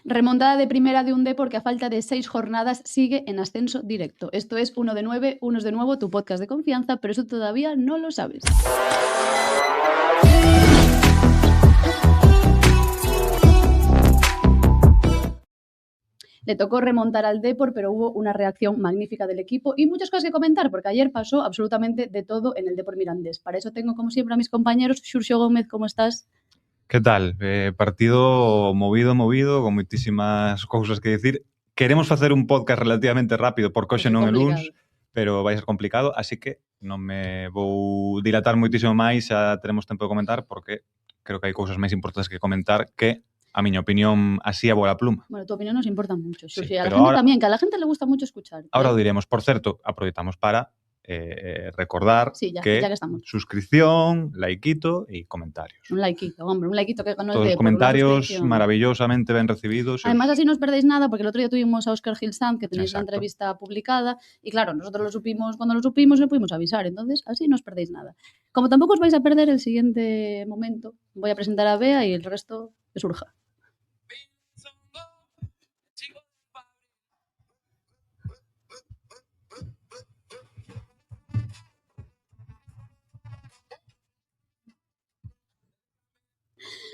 Remontada de primera de un Depor que a falta de 6 jornadas sigue en ascenso directo. Esto es 1 de 9, Unos de Nuevo, tu podcast de confianza, pero eso todavía no lo sabes. Le tocó remontar al Depor, pero hubo una reacción magnífica del equipo y muchas cosas que comentar, porque ayer pasó absolutamente de todo en el Depor Mirandés. Para eso tengo, como siempre, a mis compañeros. Xurxo Gómez, ¿cómo estás? Que tal? Partido movido, con moitísimas cousas que dicir. Queremos facer un podcast relativamente rápido, porque hoxe non é luns, pero vai ser complicado, así que non me vou dilatar moitísimo máis, xa teremos tempo de comentar, porque creo que hai cousas máis importantes que comentar que a miña opinión así a bola pluma. Bueno, tu opinión nos importa mucho, Xurxo, Sí, y a la pero gente ahora, tamén, que a la gente le gusta mucho escuchar. Ahora o diremos. Por certo, aproveitamos para recordar Sí, ya que estamos. Suscripción, likeito e comentarios. Un likeito, hombre, un likeito que ganó Todos el os Depor, comentarios maravillosamente ben recibidos. Además, así no os perdéis nada, porque el otro día tuvimos a Óscar Gil Sanz, que tenéis la Exacto. entrevista publicada, y claro, nosotros lo supimos, cuando lo supimos no pudimos avisar, entonces así no os perdéis nada. Como tampoco os vais a perder el siguiente momento, voy a presentar a Bea y el resto que surja.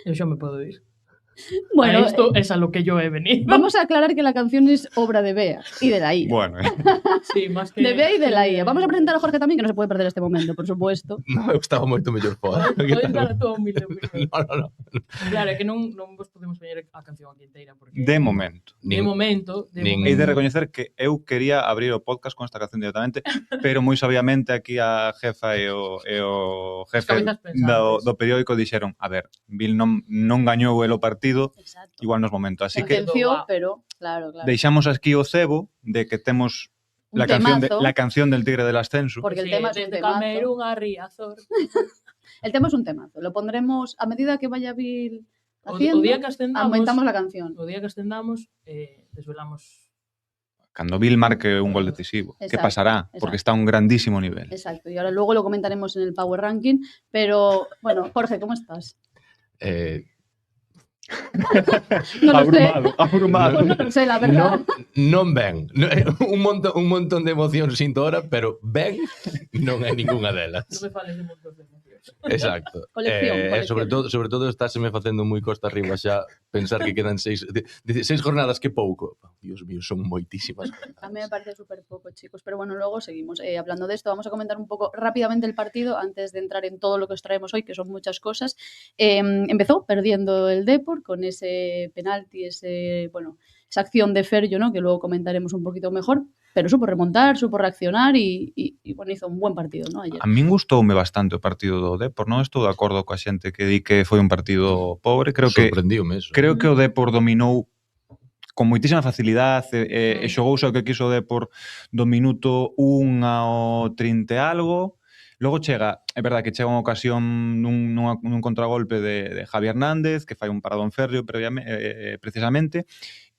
Eu xa me podo ir. Bueno, a esto es a lo que yo he venido. Vamos a aclarar que la canción es obra de Bea y de la IA. Bueno, Sí, más que... De Bea y de la IA. Vamos a presentar a Jorge tamén, que no se puede perder este momento, por supuesto. No, eu estaba moito mellor fora. Podes dar a tua humilde opinión. No. Claro, é que non vos podemos poñer a canción aquí inteira, porque... de momento. De momento. Hei de recoñecer que eu quería abrir o podcast con esta canción directamente, pero moi sabiamente aquí a jefa e o jefe cabezas pensantes. do periódico dixeron, a ver, Bill non gañou el o partido, Exacto. igual nos momentos. Así que Sentenció, pero claro. deixamos aquí o cebo de que temos Un la canción del Tigre del Ascenso. Porque el tema es un desde temazo. Camerún a Riazor. El tema es un temazo. Lo pondremos a medida que vaya Bill O haciendo. día que ascendamos, aumentamos la canción. O día que ascendamos, desvelamos... Cando Bill marque un gol decisivo. Exacto, ¿Qué pasará? exacto. Porque está a un grandísimo nivel. Exacto. Y ahora luego lo comentaremos en el Power Ranking. Pero, bueno, Jorge, ¿cómo estás? No lo sé. Abrumado. No lo sé, la verdad. Non ben. Un montón de emocións sinto ahora, pero ben non hai ningunha delas. Non me fales de montón de emocións. Exacto. Colección. Sobre todo estáseme facendo moi costa arriba xa pensar que quedan 6 jornadas, que pouco. Dios mío, son moitísimas. A mí me parece súper poco, chicos. Pero bueno, luego seguimos. Hablando de esto, vamos a comentar un poco rápidamente el partido antes de entrar en todo lo que os traemos hoy, que son muchas cosas. Empezó perdiendo el Depor con ese penalti, esa acción de Ferllo, ¿no? Que luego comentaremos un poquito mejor, pero supo remontar, supo reaccionar y bueno, hizo un buen partido, ¿no? Ayer. A min gustoume bastante o partido do Depor, non estou de acordo coa xente que di que foi un partido pobre, creo que o Depor dominou con moitísima facilidade e xogouse o que quiso o Depor do minuto 1 ao 30 e algo. Logo chega, é verdade que chega unha ocasión nun contragolpe de Javi Hernández, que fai un paradón Ferllo precisamente,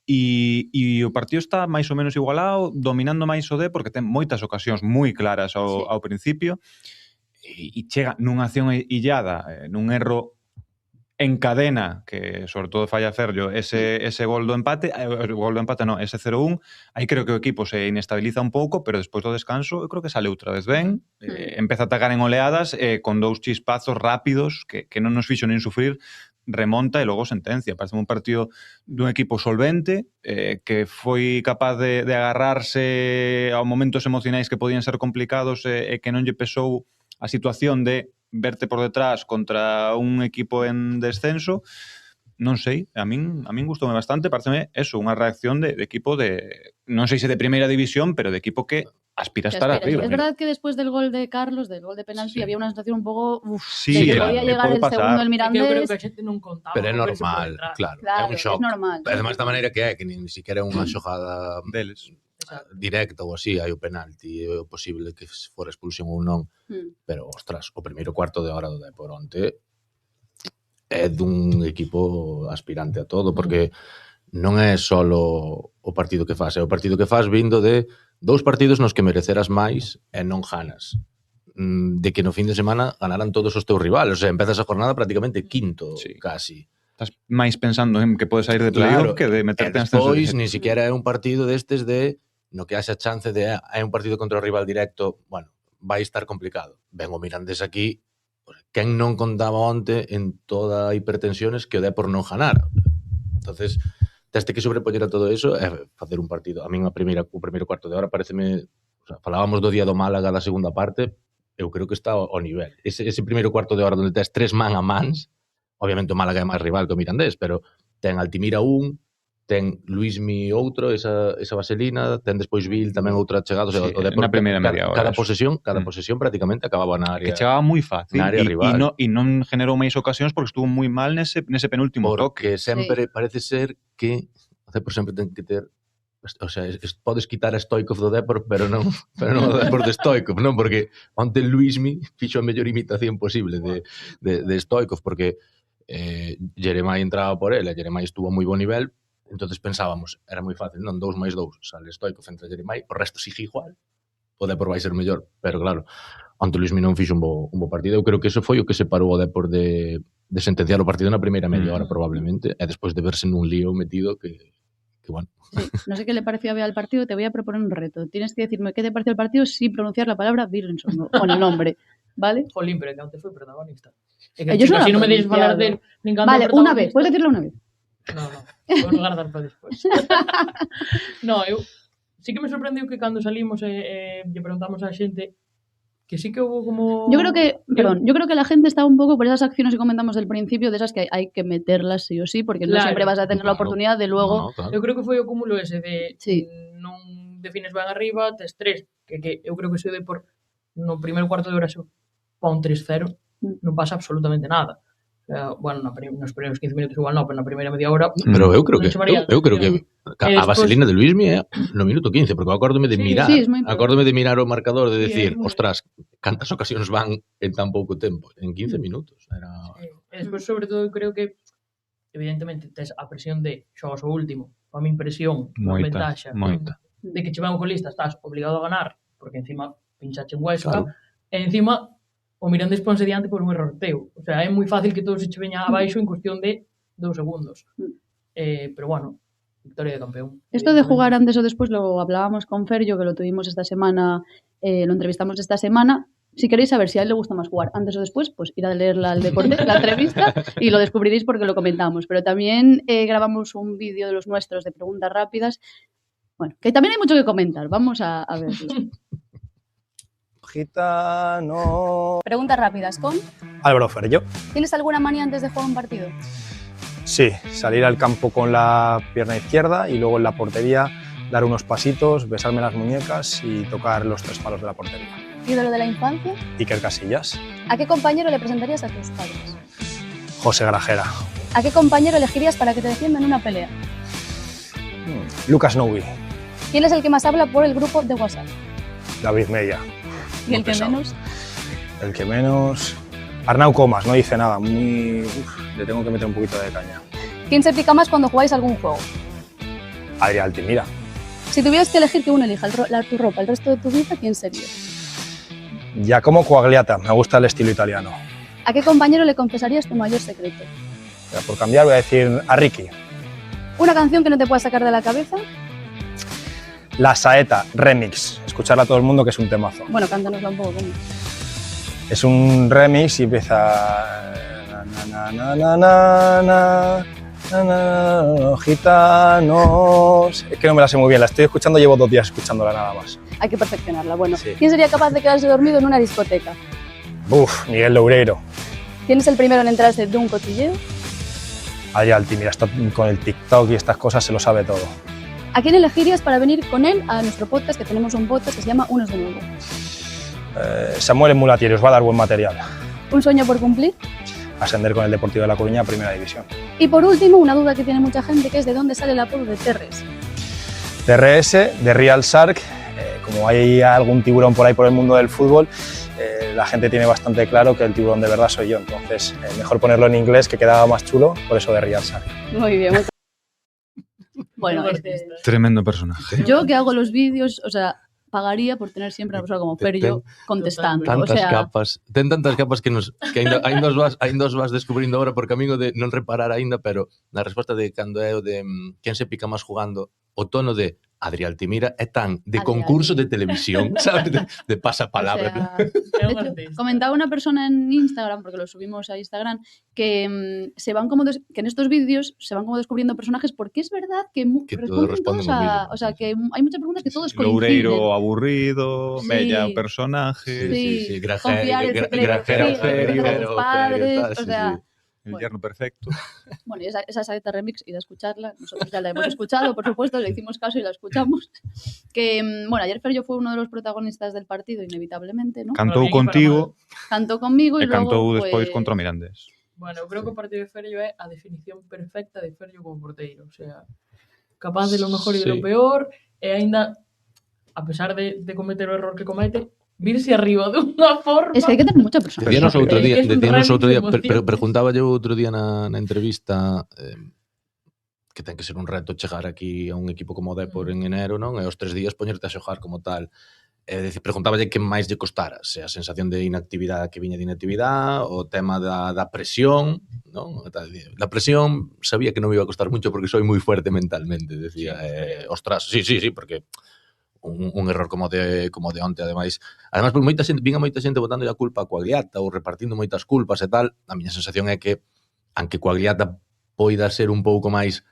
e o partido está máis ou menos igualado, dominando máis o Depor, porque ten moitas ocasións moi claras ao principio, e chega nunha acción illada, nun erro en cadena, que sobre todo falla Ferllo, ese gol do empate, ese 0-1, aí creo que o equipo se inestabiliza un pouco, pero despois do descanso, eu creo que sale outra vez ben, empeza a atacar en oleadas, con dous chispazos rápidos, que non nos fixo nin sufrir, remonta e logo sentencia. Parece un partido dun equipo solvente, que foi capaz de agarrarse a momentos emocionais que podían ser complicados e que non lle pesou a situación de verte por detrás contra un equipo en descenso. Non sei, a min gustoume bastante, pareceme eso, unha reacción de equipo de, non sei se de primeira división, pero de equipo que aspira a estar arriba. Es verdad que después del gol de Carlos, del gol de penalti, había una situación un poco... Sí, de que podía llegar el segundo del Mirandés. Eu creo que a xente non contaba. Pero é normal, claro. É un shock. É normal. Además, da maneira que é, que nin siquiera é unha xogada deles directa ou así, hai o penalti, é posible que fora expulsión ou non, pero, ostras, o primeiro cuarto de hora do Depor onte é dun equipo aspirante a todo, porque non é só o partido que faz, é o partido que faz vindo de 2 partidos nos que mereceras máis e non ganas. De que no fin de semana ganaran todos os teus rivales, o sea, empezas a jornada prácticamente quinto, casi. Estás máis pensando en que podes sair de playoff que de meterte en ascenso. Despois, ni siquiera é un partido destes de no que haxa chance de hai un partido contra o rival directo, bueno, vai estar complicado. Ben o Mirandés aquí, quen non contaba onte en toda a hipertensiones que o Depor non ganara. Entonces, teste que sobrepoñer a todo eso é facer un partido. A min o primeiro cuarto de hora pareceme, o sea, falábamos do día do Málaga da segunda parte, eu creo que está ao nivel. Ese primeiro cuarto de hora onde tes 3 man a mans, obviamente o Málaga é máis rival que o Mirandés, pero ten Altimira un, ten Luismi outro, esa vaselina, ten despois Vil tamén outra chegada, o sea, o Depor na primeira media hora. Cada posesión prácticamente acababa na área. Que chegaba moi fácil rival. E non generou máis ocasións porque estuvo moi mal nese penúltimo toque. Porque sempre parece ser que o Depor sempre ten que ter, o sea, podes quitar a Stoikov do Depor, pero non o Depor de Stoikov, non? Porque onte Luismi fixo a mellor imitación posible de Stoikov, porque Jeremai entraba por ele, Jeremai estuvo a moi bo nivel, entonces pensábamos, era moi fácil, non? 2 máis 2, sale Stoikov entre Jeremai, o resto sigue igual, o Depor vai ser mellor, pero claro, onte Luismi non fixo un bo partido, eu creo que eso foi o que separou o Depor de sentenciar o partido na primeira media hora, probablemente, e despois de verse nun lío metido que bueno. Sí, no sé qué le pareció a Bea al partido, te voy a proponer un reto. Tienes que decirme qué te pareció el partido sin pronunciar la palabra Birrenson con el nombre, ¿vale? Jolín, pero que antes foi protagonista. Yo solo si non me deixes falar del... Vale, una vez, puedes decirlo una vez. No, vou guardar para despois. No, eu sí que me sorprendeu que cando salimos lle preguntamos á xente que sí que hubo como... Yo creo que la gente está un poco por esas acciones que comentamos del principio, de esas que hay que meterlas sí o sí, porque no siempre vas a tener la oportunidad de luego... Claro. Eu creo que foi o cúmulo ese de non defines ben arriba, tes 3, que eu creo que se de por no primeiro cuarto de hora pa un 3-0, non pasa absolutamente nada. Bueno, nos primeiros 15 minutos igual non, pero na primeira media hora... Pero eu creo que a vaselina de Luismi é no minuto 15, porque acórdome de mirar, o marcador, de decir, ostras, cantas ocasións van en tan pouco tempo, en 15 minutos. Despois, sobre todo, eu creo que evidentemente tes a presión de xogas o último, a mi impresión, a ventaxa de que che ven o colista, estás obligado a ganar, porque encima pinchache en Huesca, e encima o Mirandés ponse diante por un error teu. O sea, é moi fácil que todo se che veña abaixo en cuestión de 2 segundos. Pero bueno, victoria de campeón. Esto de jugar antes o después lo hablábamos con Ferjo, que lo tuvimos esta semana, lo entrevistamos esta semana. Si queréis saber si a él le gusta más jugar antes o después, pues ir a leerla al Deporte, la entrevista, y lo descubriréis porque lo comentamos. Pero también grabamos un vídeo de los nuestros de preguntas rápidas. Bueno, que también hay mucho que comentar. Vamos a verlo. Gitano. Preguntas rápidas con Álvaro Ferjo. ¿Tienes alguna manía antes de jugar un partido? Sí, salir al campo con la pierna izquierda y luego en la portería dar unos pasitos, besarme las muñecas y tocar los 3 palos de la portería. ¿Ídolo de la infancia? Iker Casillas. ¿A qué compañero le presentarías a tus padres? José Grajera. ¿A qué compañero elegirías para que te defienda en una pelea? Lucas Novi. ¿Quién es el que más habla por el grupo de WhatsApp? David Mella. ¿Y el que menos? El que menos... Arnau Comas, no dice nada, le tengo que meter un poquito de caña. ¿Quién se pica más cuando jugáis algún juego? Adrián Altimira. Si tuvieras que elegir que uno elija tu ropa el resto de tu vida, ¿quién sería? Giacomo Coagliata, me gusta el estilo italiano. ¿A qué compañero le confesarías tu mayor secreto? Por cambiar voy a decir a Ricky. ¿Una canción que no te puedas sacar de la cabeza? La Saeta, remix. Escucharla a todo el mundo, que es un temazo. Bueno, cántanosla un poco. ¿Cómo? Es un remix y empieza... Gitanos... Es que no me la sé muy bien, la estoy escuchando, llevo 2 días escuchándola nada más. Hay que perfeccionarla. Bueno, sí. ¿Quién sería capaz de quedarse dormido en una discoteca? Miguel Loureiro. ¿Quién es el primero en enterarse de un cotilleo? Adrián Altimira, está con el TikTok y estas cosas se lo sabe todo. ¿A quién elegirías para venir con él a nuestro podcast, que tenemos un podcast que se llama Unos de Nuevo? Samuel Mulatieri, os va a dar buen material. ¿Un sueño por cumplir? Ascender con el Deportivo de La Coruña a Primera División. Y por último, una duda que tiene mucha gente, que es de dónde sale el apodo de TRS. TRS, de Real Shark. Como hay algún tiburón por ahí por el mundo del fútbol, la gente tiene bastante claro que el tiburón de verdad soy yo. Entonces, mejor ponerlo en inglés, que quedaba más chulo, por eso de Real Shark. Muy bien. Bueno, tremendo personaje. Yo que hago los vídeos, o sea, pagaría por tener siempre a una persona como Ferllo contestando. Ten tantas capas que ainda os vas descubrindo agora por camiño de non reparar aínda, pero na resposta de cando é o de quen se pica máis jugando, o tono de Adri Altimira é tan de concurso de televisión, sabes? De pasapalabra. De hecho, comentaba una persona en Instagram, porque lo subimos a Instagram, que se van como que en estos vídeos se van como descubriendo personajes, porque es verdad que responden todos a... O sea, que hay muchas preguntas que todos coinciden. Loureiro aburrido, Mella o personaje... Sí, Grajera los padres, o sea... El yerno perfecto. Bueno, y esa saeta remix, id a escucharla. Nosotros ya la hemos escuchado, por supuesto, le hicimos caso y la escuchamos. Que, bueno, ayer Ferllo fue uno de los protagonistas del partido, inevitablemente, ¿no? Cantou contigo. Cantó conmigo e y luego... cantou despois contra o Mirandés. Bueno, creo que o partido de Ferllo é a definición perfecta de Ferllo como porteiro. O sea, capaz de lo mejor e de lo peor, e aínda, a pesar de cometer o error que comete, virse arriba de unha forma... Es que hai que tener mucha persona. Decíanos outro día, pero preguntaba eu outro día na entrevista que ten que ser un reto chegar aquí a un equipo como o Depor en enero, non? E os 3 días poñerte a xogar como tal. Preguntáballe que máis lle costara, se a sensación de inactividade que viña de inactividade, o tema da presión, non? La presión sabía que non me iba a costar mucho porque soy moi fuerte mentalmente, decía, ostras, sí, porque un error como de onte, ademais, porque vinha moita xente botando a culpa a Coagliata ou repartindo moitas culpas e tal. A miña sensación é que, aunque Coagliata poida ser un pouco máis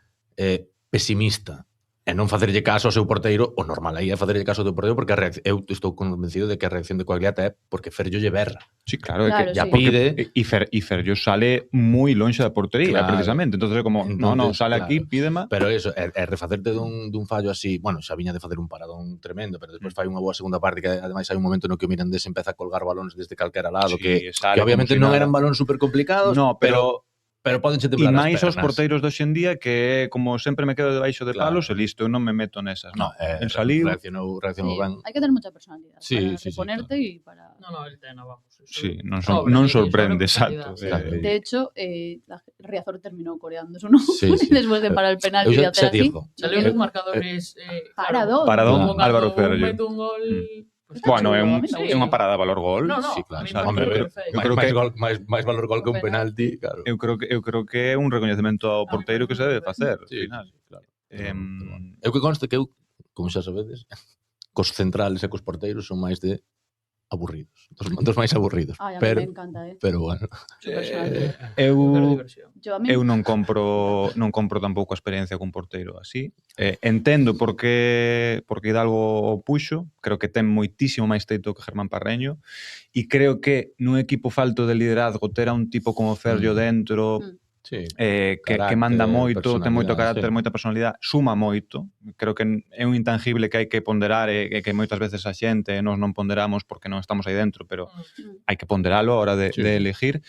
pesimista e non facerlle caso ao seu porteiro, o normal aí é facerlle caso ao teu porteiro, porque eu estou convencido de que a reacción de Coagliata é porque Ferllo lle berra. Sí, claro, é que ya pide... E Ferllo sale moi lonxe da portería, precisamente. Entonces é como, no, sale aquí, pídema... Pero eso, é refacerte dun fallo así, bueno, xa viña de facer un paradón tremendo, pero despois fai unha boa segunda parte que ademais hai un momento no que o Mirandés empeza a colgar balóns desde calquera lado, que obviamente non eran balóns super complicados, pero podense temblar as pernas. E máis os porteiros de hoxendía que, como sempre me quedo debaixo de palos, e listo, eu non me meto nesas. Reaccionou ben. Hai que ter moita personalidad para reponerte e para... No, el tena, vamos. Sí, non sorprende, exacto. De hecho, Riazor terminou coreando su nombre despois de parar el penalti de hacer así. Salió nos marcadores... Paradón, Álvaro Ferllo. Mete un gol... Bueno, é unha parada valor gol. Sí, claro. Eu creo que máis valor gol que un penalti, claro. Eu creo que é un recoñecemento ao porteiro que se debe facer, ao final. Eu que conste que eu, como xa sabedes, cos centrales e cos porteiros son máis de aburridos, dos máis aburridos. A mí me encanta, Pero bueno. Eu non compro tampouco a experiencia cun porteiro así. Entendo porque Hidalgo o puxo, creo que ten moitísimo máis teito que Germán Parreño, e creo que nun equipo falto de liderazgo ter a un tipo como Ferllo dentro... que manda moito, ten moito carácter, moita personalidade, suma moito. Creo que é un intangible que hai que ponderar e que moitas veces a xente nos non ponderamos porque non estamos aí dentro, pero hai que ponderalo a hora de elegir.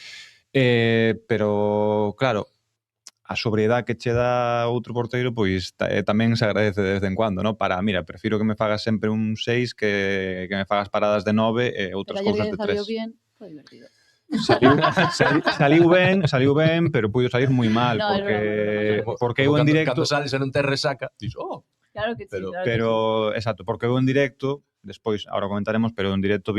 Pero, claro, a sobriedade que che dá outro porteiro, pois tamén se agradece de vez en cuando, ¿no? Mira, prefiro que me fagas sempre un 6 que me fagas paradas de 9 e outras cousas de 3. Salió bien, foi divertido. Saliu ben, pero puido salir moi mal, porque eu en directo... Cando sales e non te resaca, dices, Claro que sí. Pero, exacto, porque eu en directo, despois, ahora comentaremos, pero en directo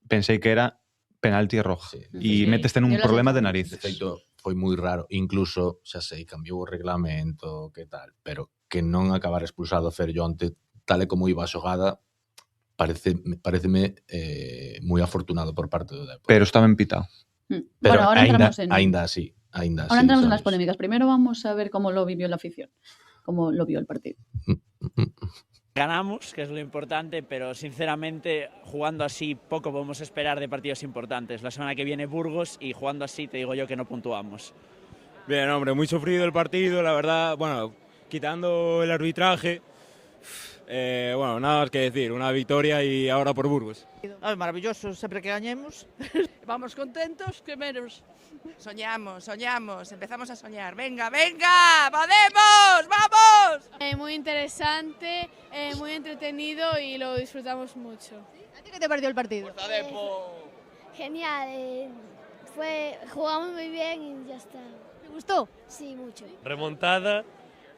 pensei que era penalti e roja. E meteste nun problema de narices. De feito, foi moi raro. Incluso, xa sei, cambiou o reglamento, que tal, pero que non acabar expulsado a Ferllo onte, tal e como iba a xogada, pareceme moi afortunado por parte do Depor. Pero estaba empitado. Pero bueno, ainda así. Ahora entramos en las polémicas. Primero vamos a ver cómo lo vivió la afición, cómo lo vio el partido. Ganamos, que es lo importante, pero sinceramente jugando así poco podemos esperar de partidos importantes. La semana que viene Burgos y jugando así te digo yo que no puntuamos. Bien, hombre, muy sufrido el partido, la verdad, bueno, quitando el arbitraje, bueno, nada más que decir, una victoria y ahora por Burgos. Maravilloso siempre que gañemos. Vamos contentos, que menos. Soñamos, empezamos a soñar. ¡Venga, podemos, vamos! Muy interesante, muy entretenido y lo disfrutamos mucho. ¿A ti qué te pareció el partido? Genial, jugamos muy bien y ya está. ¿Te gustó? Sí, mucho. Remontada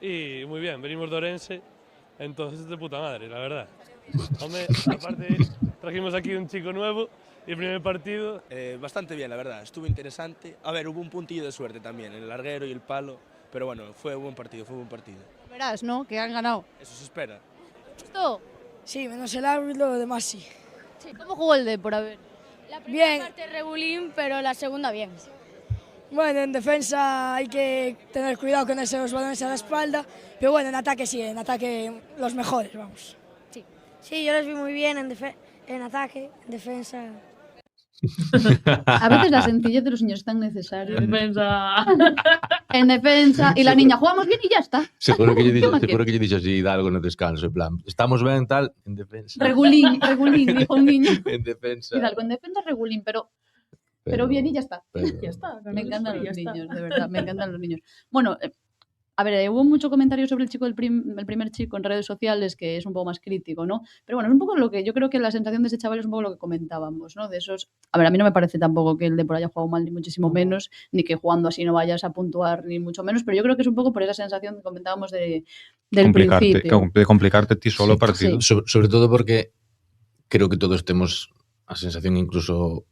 y muy bien, venimos de Orense, entonces de puta madre, la verdad. Hombre, aparte trajimos aquí un chico nuevo y el primer partido... Bastante bien, la verdad, estuvo interesante. A ver, hubo un puntillo de suerte también, el larguero y el palo, pero bueno, fue un buen partido, Verás, ¿no? Que han ganado. Eso se espera. ¿Gustó? Sí, menos el árbitro, lo demás sí. ¿Cómo jugó el Depor? A ver. La primera Bien. parte regulín, pero la segunda bien. Bueno, en defensa hay que tener cuidado con esos balones a la espalda, pero bueno, en ataque sí, en ataque los mejores, vamos. Sí, yo los vi muy bien en ataque, en defensa. A veces la sencillez de los niños es tan necesaria. En defensa. En defensa. Y la niña, jugamos bien y ya está. Seguro que lle dixo así algo no descanso, en plan, estamos ben tal, en defensa. Regulín, dijo un niño. En defensa. Y algo en defensa regulín, pero bien y ya está. Ya está. Me encantan los niños, de verdad, me encantan los niños. Bueno, a ver, hubo mucho comentario sobre el chico, el primer chico en redes sociales, que es un poco más crítico, ¿no? Pero bueno, es un poco lo que yo creo que la sensación de ese chaval es un poco lo que comentábamos, ¿no? De esos... A ver, a mí no me parece tampoco que el Depor haya jugado mal, ni muchísimo menos, ni que jugando así no vayas a puntuar, ni mucho menos, pero yo creo que es un poco por esa sensación que comentábamos del principio. De complicarte ti solo partido. Sí. Sobre todo porque creo que todos temos a sensación incluso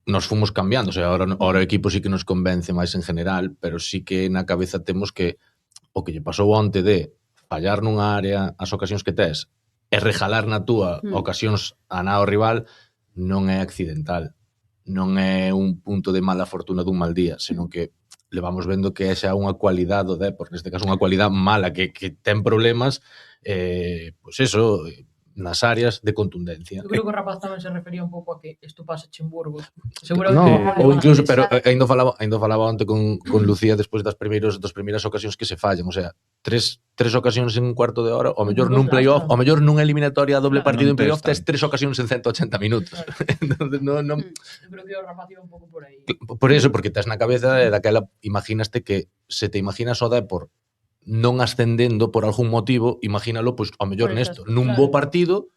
nos fomos cambiando, o sea, ahora o equipo sí que nos convence máis en general, pero sí que na cabeza temos que o que lle pasou onte de fallar nunha área as ocasións que tes e rejalar na túa ocasións a nao rival non é accidental, non é un punto de mala fortuna dun mal día, senón que levamos vendo que esa é unha cualidade do Depor, neste caso unha cualidade mala que ten problemas, pois eso, nas áreas de contundencia. Eu creo que o rapaz tamén se refería un pouco a que isto pasa en Burgos. Ou incluso, pero ainda falaba onte con Lucía despois das primeiras ocasións que se fallan, o sea, tres ocasións en un cuarto de hora, o mellor nun playoff, o mellor nunha eliminatoria a doble partido en playoff, tes 3 ocasións en 180 minutos. Entonces, non... Eu creo que o rapaz iba un pouco por aí. Por eso, porque tes na cabeza daquela, imaginaste que se te imaginas o Depor non ascendendo por algún motivo, imagínalo, pois, ao mellor nesto, nun bo partido,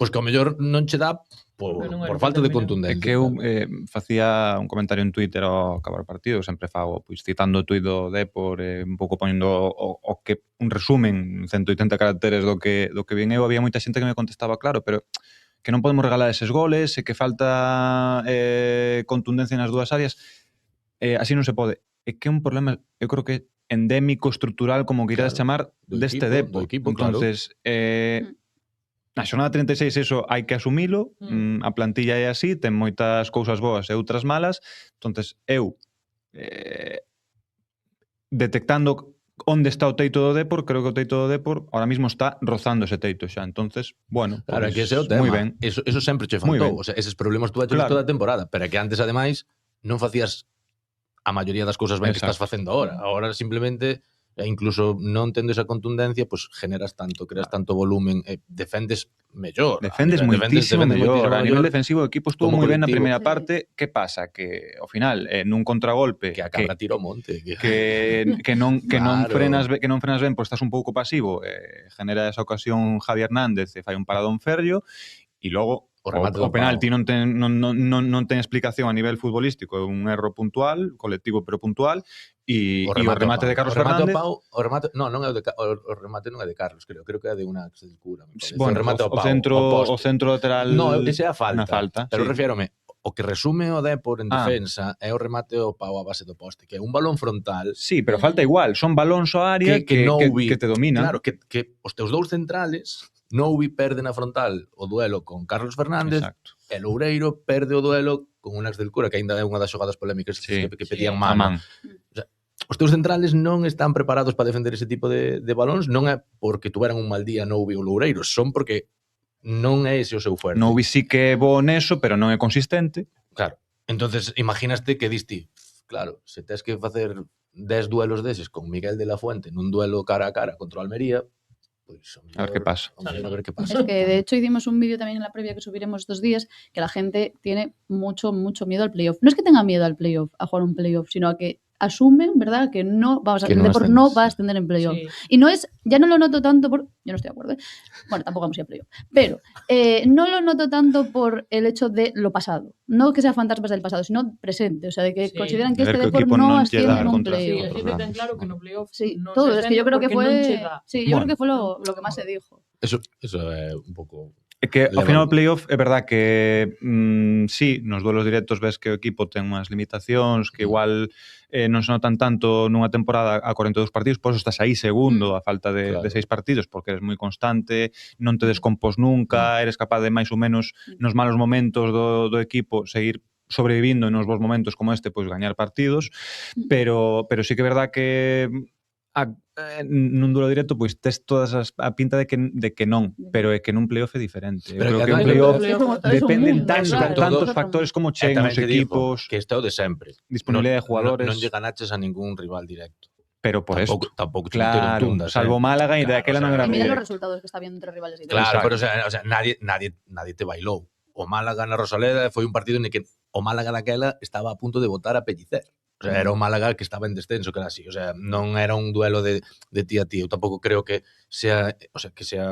pois que ao mellor non che dá por falta de contundencia. É que eu facía un comentario en Twitter ao acabar o partido, sempre fago, pois, citando o tuit do Depor, un pouco poñendo o que un resumen, 180 caracteres do que vin eu, había moita xente que me contestaba, claro, pero que non podemos regalar eses goles, e que falta contundencia nas dúas áreas, así non se pode. É que é un problema, eu creo que endémico, estrutural, como queiras chamar, deste Depor. Entonces, na xornada 36 eso hai que asumilo, a plantilla é así, ten moitas cousas boas e outras malas, entonces eu detectando onde está o teito do Depor, creo que o teito do Depor ahora mismo está rozando ese teito xa, entonces, bueno, claro, pues, que ese é o tema. Moi ben. Eso sempre che faltou, o sea, eses problemas tú achas toda a temporada, pero é que antes, ademais, non facías a maioría das cousas ben que estás facendo ahora. Ahora simplemente, incluso non tendo esa contundencia, pues generas tanto, creas tanto volumen, defendes mellor. Defendes moitísimo mellor. A nivel defensivo o equipo estuvo moi ben na primeira parte. Que pasa? Que ao final, nun contragolpe que a cabra tiro monte, que non frenas ben, pois estás un pouco pasivo, genera esa ocasión Javi Hernández e fai un paradón férreo, e logo o penalti non ten explicación a nivel futbolístico, é un erro puntual, colectivo pero puntual, e o remate de Carlos Fernández... O remate non é de Carlos, creo que é de unha que se descura. Bueno, o centro lateral... No, ese é a falta. Pero refiérome, o que resume o Depor en defensa é o remate ao Pau a base do poste, que é un balón frontal... Sí, pero falta igual, son balóns ao área que te dominan. Claro, que os teus dous centrales... Noubi perde na frontal o duelo con Carlos Fernández, e Loureiro perde o duelo con un Axel Cura, que ainda é unha das xogadas polémicas que pedían man. O sea, os teus centrales non están preparados para defender ese tipo de balóns, non é porque tuveran un mal día Noubi ou Loureiro, son porque non é ese o seu fuerte. Noubi sí que é bo neso, pero non é consistente. Claro. Entonces, imaginaste que diste, claro, se tes que facer 10 duelos deses con Miguel de la Fuente nun duelo cara a cara contra o Almería, a ver qué pasa. Es que de hecho hicimos un vídeo también en la previa que subiremos estos días, que la gente tiene mucho miedo al playoff. No es que tenga miedo al playoff, a jugar un playoff, sino a que asumen, ¿verdad? Que no, vamos a Que el no Depor ascendes, no va a ascender en playoff. Sí. Y no es, ya no lo noto tanto por, yo no estoy de acuerdo, ¿eh? Bueno, tampoco vamos a ir a playoff, pero no lo noto tanto por el hecho de lo pasado, no que sea fantasmas del pasado, sino presente, o sea, de que Sí. consideran que De ver este que o Depor equipo no non asciende lle dá en un contra Sí, playoff. a xente ten claro que no playoff Sí, non todo, se es que yo ascende creo que porque non fue, che dá. sí, yo creo Bueno. que fue lo que más se dijo. Eso é un pouco... É que ao Leva- final o playoff é verdad que sí, nos duelos directos ves que o equipo ten unhas limitacións que igual non se notan tanto nunha temporada a 42 partidos, por eso estás aí segundo a falta de 6 partidos, porque eres moi constante, non te descompos nunca, eres capaz de máis ou menos nos malos momentos do equipo seguir sobrevivindo e nos bons momentos como este, pois gañar partidos, pero sí que é verdad que nun duelo directo pois tes todas a pinta de que non, pero é que nun playoff é diferente. Pero Eu creo que que un ademais- playoff dependen tantos factores como cheguen os equipos, que este é o de sempre. disponibilidade de jugadores. Non lle ganaches a ningún rival directo. Pero por tampouco, esto. tampouco te Claro, metieron tundas, salvo Málaga e de aquela non era Y mira los directo. resultados que está viendo entre rivales directos. Claro, pero o sea, nadie te bailou. O Málaga na Rosaleda foi un partido en que o Málaga daquela estaba a punto de botar a Pellicer. O sea, era o Málaga que estaba en descenso, que era así. O sea, non era un duelo de ti a ti. Eu tampouco creo que sea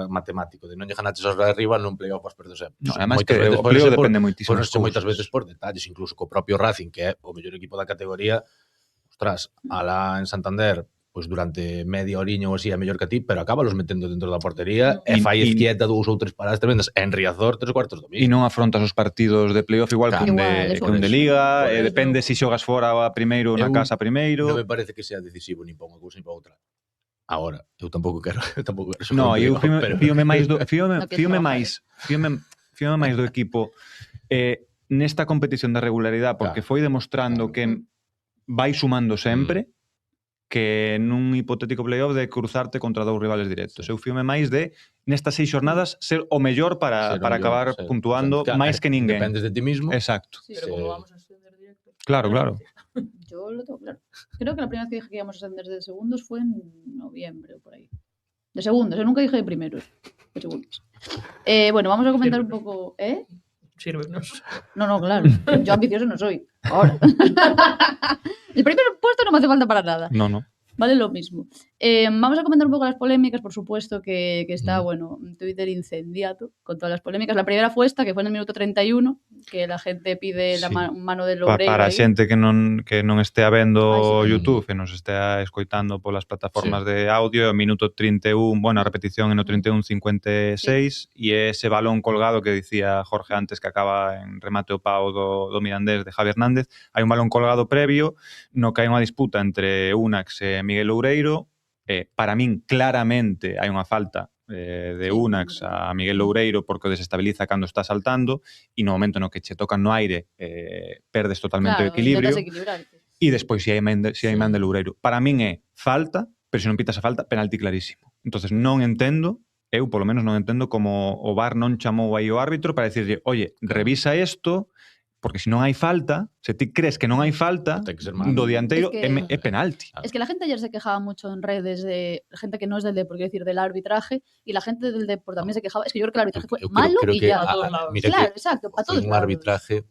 matemático. De non lle ganaches aos de arriba, non playoff vas perder sempre. No, además que o playoff depende moitísimas cousas. Moitas veces por detalles, incluso co propio Racing, que é o mellor equipo da categoría. Ostras, alá en Santander, pois durante media horiña ou así é mellor que a ti, pero acaba los metendo dentro da portería e fai izquieta 2 ou 3 paradas tremendas. En Riazor, 3 cuartos do E non afrontas os partidos de playoff igual que un de Liga, depende se xogas fora a primeiro ou na casa primeiro. Non me parece que sea decisivo nin para unha cousa nin para outra. Agora, eu tampouco quero No, eu fíome máis do equipo nesta competición da regularidade, porque foi demostrando que vai sumando sempre, que nun hipotético playoff de cruzarte contra 2 rivales directos. Eu fíome máis de, nestas 6 jornadas, ser o mellor para acabar puntuando máis que ninguén. Dependes de ti mismo. Exacto. Pero como vamos a ascender directo... Claro. Yo lo tengo claro. Creo que la primera vez que dije que íbamos a ascender de segundos fue en noviembre o por ahí. De segundos, yo nunca dije de primeros. De segundos. Bueno, vamos a comentar un poco... Sírvenos. No, claro. Yo ambicioso no soy. Ahora. El primer puesto no me hace falta para nada. No. Vale lo mismo. Vamos a comentar un poco las polémicas, por supuesto, que está, bueno, Twitter incendiado con todas las polémicas. La primera fue esta, que fue en el minuto 31, que la gente pide la mano del Loureiro. Para a xente que non estea vendo YouTube e nos estea escoitando polas plataformas de audio, o minuto 31, bueno, a repetición é no 31:56, e ese balón colgado que dicía Jorge antes que acaba en remate o pau do Mirandés de Javi Hernández, hai un balón colgado previo no que hai unha disputa entre Unax e Miguel Loureiro. Para min, claramente, hai unha falta de Unax a Miguel Loureiro porque o desestabiliza cando está saltando e no momento no que che tocan no aire perdes totalmente o equilibrio e despois se hai man de Loureiro. Para min é falta, pero se non pitas a falta, penalti clarísimo. Entonces non entendo, eu polo menos non entendo como o VAR non chamou aí o árbitro para decirlle, oye, revisa isto, porque se non hai falta, se ti crees que non hai falta do dianteiro, é penalti. Es que la gente ayer se quejaba mucho en redes de gente que no es del Depor, quiero decir, del arbitraje, y la gente del Depor también se quejaba. Es que yo creo que el arbitraje fue malo y ya. Claro, exacto, para todos lados. Un arbitraje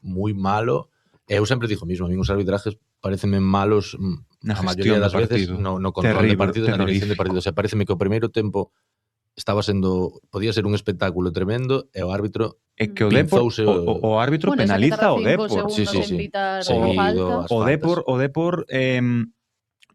moi malo. Eu sempre digo mismo, a mí os arbitrajes pareceme malos a maioría das veces no control de partido, na dirección de partido. O sea, pareceme que o primeiro tempo estaba sendo, podía ser un espectáculo tremendo e o árbitro é que o Depor o árbitro penaliza o Depor. Sí. O Depor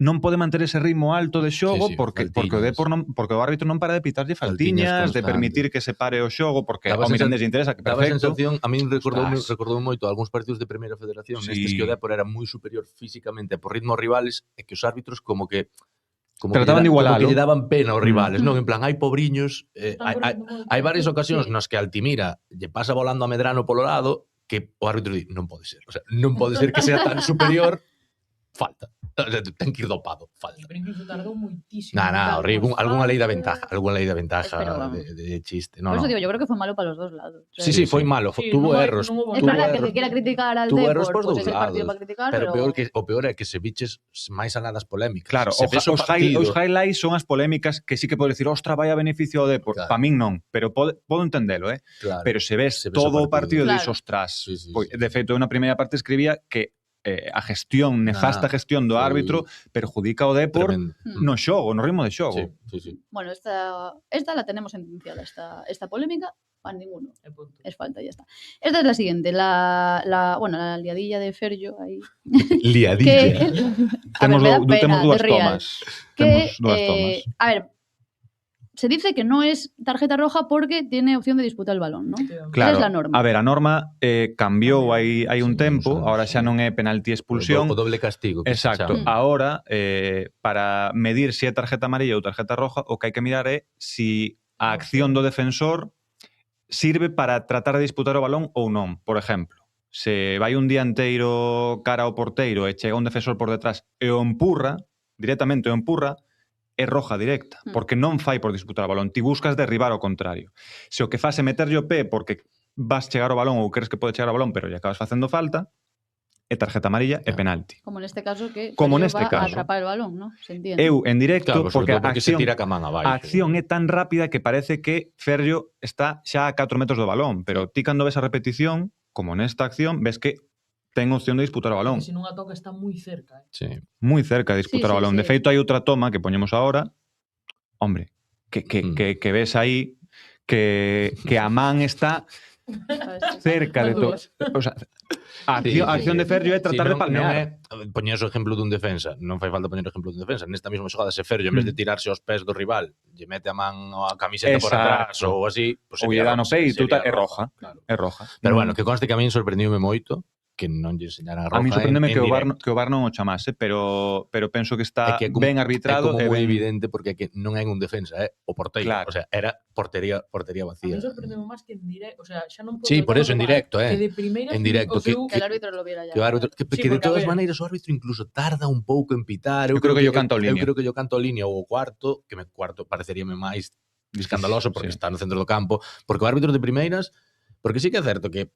non pode manter ese ritmo alto de xogo porque o Depor porque o árbitro non para de pitarlle faltiñas, de permitir que se pare o xogo porque ao Mirandés lle interesa, que perfecto. Daba sensación, a min recordou moito algúns partidos de Primeira Federación, nestes que o Depor era moi superior físicamente por ritmo aos rivales e que os árbitros como que trataban de igualalo. Como que lle daban pena aos rivales, non? En plan, hai pobriños, hai varias ocasións nas que Altimira lle pasa volando a Medrano polo lado que o árbitro di, non pode ser. O sea, non pode ser que sea tan superior, falta. Ten que ir dopado, falta. Pero incluso tardou moitísimo. Horrible. Algúnha lei da ventaja de chiste. Por eso digo, yo creo que fue malo para los dos lados. Sí, foi malo. Tuvo erros. Es verdad que se quiera criticar al Depor, pues es el partido para criticar, pero o peor é que se biches máis alá das polémicas. Claro, os highlights son as polémicas que sí que podo decir, ostra, vai a beneficio ao Depor. Para min non, pero podo entendelo, Pero se ves todo o partido de ostras. De feito, eu na primeira parte escribía que a gestión, nefasta gestión do árbitro perjudica o Depor no xogo, no ritmo de xogo. Bueno, esta la tenemos sentenciada, esta polémica, para ninguno. Es falta, ya está. Esta es la siguiente, la liadilla de Ferllo ahí. Liadilla. Temos dúas tomas. A ver, se dice que no es tarjeta roja porque tiene opción de disputar el balón, ¿no? Claro. Es la norma. A ver, a norma cambiou hai un tempo, ahora xa non é penalti expulsión. O doble castigo. Exacto. Ahora, para medir se é tarjeta amarilla ou tarjeta roja, o que hai que mirar é se a acción do defensor sirve para tratar de disputar o balón ou non. Por exemplo, se vai un dianteiro cara ao porteiro e chega un defensor por detrás e o empurra, directamente o empurra, é roja directa, porque non fai por disputar o balón. Ti buscas derribar o contrario. Se o que faz é meterlle o pé porque vas chegar ao balón ou crees que pode chegar ao balón, pero lle acabas facendo falta, é tarjeta amarilla e penalti. Como neste caso que va a atrapar el balón, ¿no? Se entiende. Eu, en directo, claro, porque a acción é tan rápida que parece que Ferllo está xa a 4 metros do balón, pero ti cando ves a repetición, como nesta acción, ves que ten opción de disputar o balón. Se non a toca está moi cerca. Sí. Moi cerca de disputar o balón. De feito, hai outra toma que poñemos agora. Hombre, que ves aí que a man está cerca de todo. O sea, a acción de Ferllo é tratar de palmear. Poñer o exemplo dun defensa. Non fai falta poñer o exemplo dun defensa. Nesta mesma xogada, se Ferllo, en vez de tirarse aos pés do rival, lle mete a man a camiseta por atrás ou así, ou lle dá no peito, é roja. É roja. Pero bueno, que conste que a min sorprendiume moito que non lle enseñaran a roja. A mí sorprendeme que o VAR non o chamase, pero penso que está ben arbitrado. É como moi evidente porque non é un defensa, é o porteiro. Claro. O sea, era portería vacía. A mí sorprendeme máis que en directo, o sea, xa non sí, por eso en directo, que de primeira en directo que el árbitro lo viera ya. Que de todas maneiras o árbitro incluso tarda un pouco en pitar. Eu creo que yo canto línea. Eu creo que yo canto línea ou o cuarto, que cuarto pareceríame máis escandaloso porque está no centro do campo, porque o árbitro de primeiras, porque sí que é certo que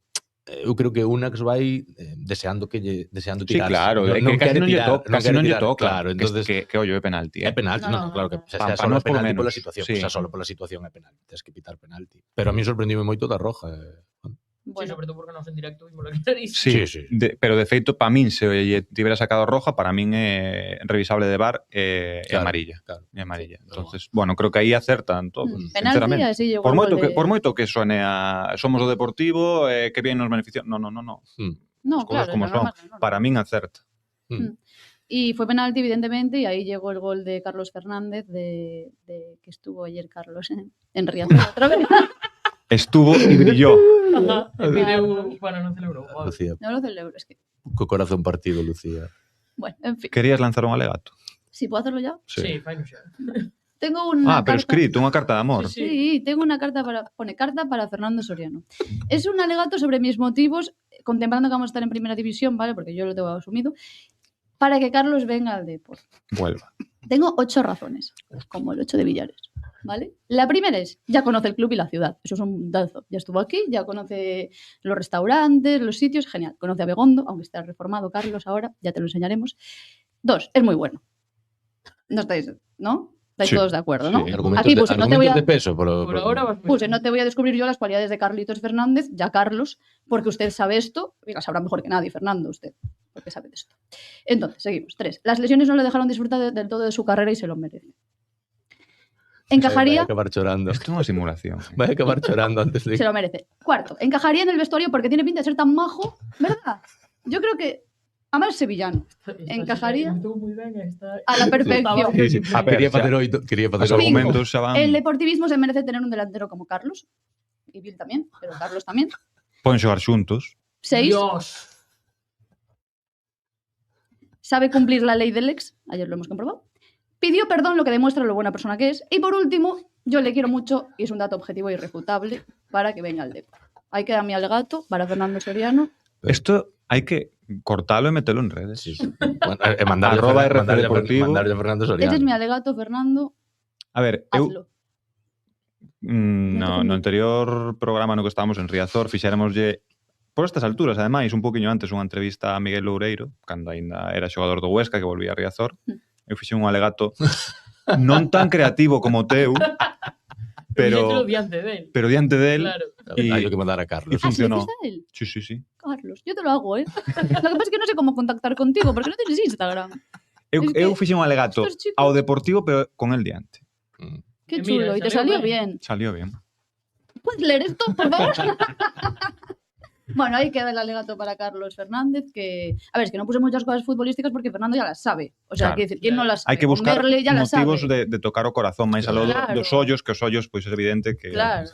eu creo que unha que se vai deseando tirar. Sí, claro, que casi non lle toca. Claro, entonces que ollo, é penalti. É penalti, non, claro que xa só penalti pola situación, xa só pola situación é penalti, tens que pitar penalti. Pero a mí sorprendiume moito da roja. Bueno, sobre todo porque non en directo vimos lo que queréis. Sí. Pero de feito, para min, se lle tivera sacado roja, para min é revisable de VAR e amarilla. É amarilla. Entonces, bueno, creo que aí acertan todos, sinceramente. Así por moito que suene a somos o Deportivo, que bien nos beneficia. No. No, claro, como son. Para min acerta. Y fue penalti, evidentemente, y ahí llegó el gol de Carlos Fernández, de que estuvo ayer Carlos en Riazor otra vez. Estuvo y brilló. Ajá. Bueno, no celebró. Lucía. No lo celebro, es que... Co corazón partido, Lucía. Bueno, en fin. Querías lanzar un alegato? Sí, ¿puedo hacerlo ya? Sí, faino xa. Tengo una pero carta... escrito, unha carta de amor. Sí, tengo una carta pone carta para Fernando Soriano. Es un alegato sobre mis motivos, contemplando que vamos a estar en primera división, ¿vale? Porque yo lo tengo asumido, para que Carlos venga al Depor. Vuelva. Tengo 8 razones, como el 8 de Villares, ¿vale? La primera es, ya conoce el club y la ciudad. Eso es un dazo. Ya estuvo aquí, ya conoce los restaurantes, los sitios, genial. Conoce a Begondo, aunque esté reformado Carlos ahora, ya te lo enseñaremos. 2, es muy bueno. No estáis, ¿no? Estáis todos de acuerdo, ¿no? Sí, aquí puse, no te voy a... de peso, por ahora puse, no te voy a descubrir yo las cualidades de Carlitos Fernández, ya Carlos, porque usted sabe esto, y la sabrá mejor que nadie, Fernando, usted, porque sabe de esto. Entonces, seguimos. 3. Las lesiones no le dejaron disfrutar del todo de su carrera y se lo merece. Encajaría... Va a acabar llorando. Esto es una simulación. Va a acabar llorando antes de... Se lo merece. 4. Encajaría en el vestuario porque tiene pinta de ser tan majo, ¿verdad? Yo creo que... Además, sevillano. Encajaría a la perfección. Sí. Quería hacer argumentos. El deportivismo se merece tener un delantero como Carlos. Y Bill también, pero Carlos también. Pueden jugar juntos. 6. Dios. Sabe cumplir la ley del ex. Ayer lo hemos comprobado. Pidió perdón, lo que demuestra lo buena persona que es. Y por último, yo le quiero mucho y es un dato objetivo e irrefutable para que venga al Depor. Ahí queda mi alegato para Fernando Soriano. Esto hay que cortarlo y meterlo en redes. Sí. Mandarle a Fernando Soriano. Ese es mi alegato, Fernando. A ver, hazlo. No anterior programa no que estábamos en Riazor fixéremoslle por estas alturas, ademais, un poquinho antes unha entrevista a Miguel Loureiro, cando aínda era xogador do Huesca, que volvía a Riazor. Eu fixen un alegato non tan creativo como o teu, Pero diante de él. Pero diante de él. Claro. Y hay que mandar a Carlos. Y funcionó. ¿Sí a él? Sí. Carlos, yo te lo hago, ¿eh? Lo que pasa es que no sé cómo contactar contigo, porque no tienes Instagram. Eu fixen un alegato ao Deportivo, pero con el diante. Qué chulo, y te salió bien. Salió bien. ¿Puedes leer esto, por favor? Bueno, ahí queda el alegato para Carlos Fernández, que... A ver, es que no puse muchas cosas futbolísticas porque Fernando ya las sabe. O sea, quiero decir, ¿quién no las sabe? Hai que buscar motivos de tocar o corazón, máis aló dos ollos, que os ollos, pois é evidente que... Claro.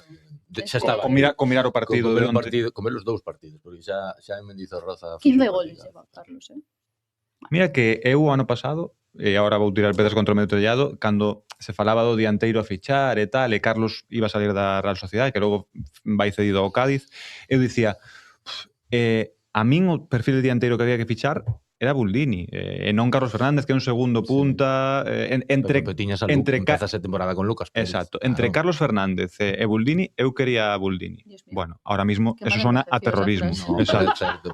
Xa estaba. Con mirar o partido de onte. Comer os dous partidos, porque xa en Mendizorroza... 15 goles lleva Carlos, Mira que eu ano pasado, e agora vou tirar pedras contra o meu tellado, cando se falaba do dianteiro a fichar e tal, e Carlos iba a salir da Real Sociedade, que logo vai cedido ao Cádiz, eu dicía, a min o perfil de dianteiro que había que fichar era Buldini, e non Carlos Fernández, que é un segundo punta, entre empezas a temporada con Lucas Pérez. Exacto, entre Carlos Fernández e Buldini, eu quería Buldini. Bueno, ahora mismo eso sona a terrorismo.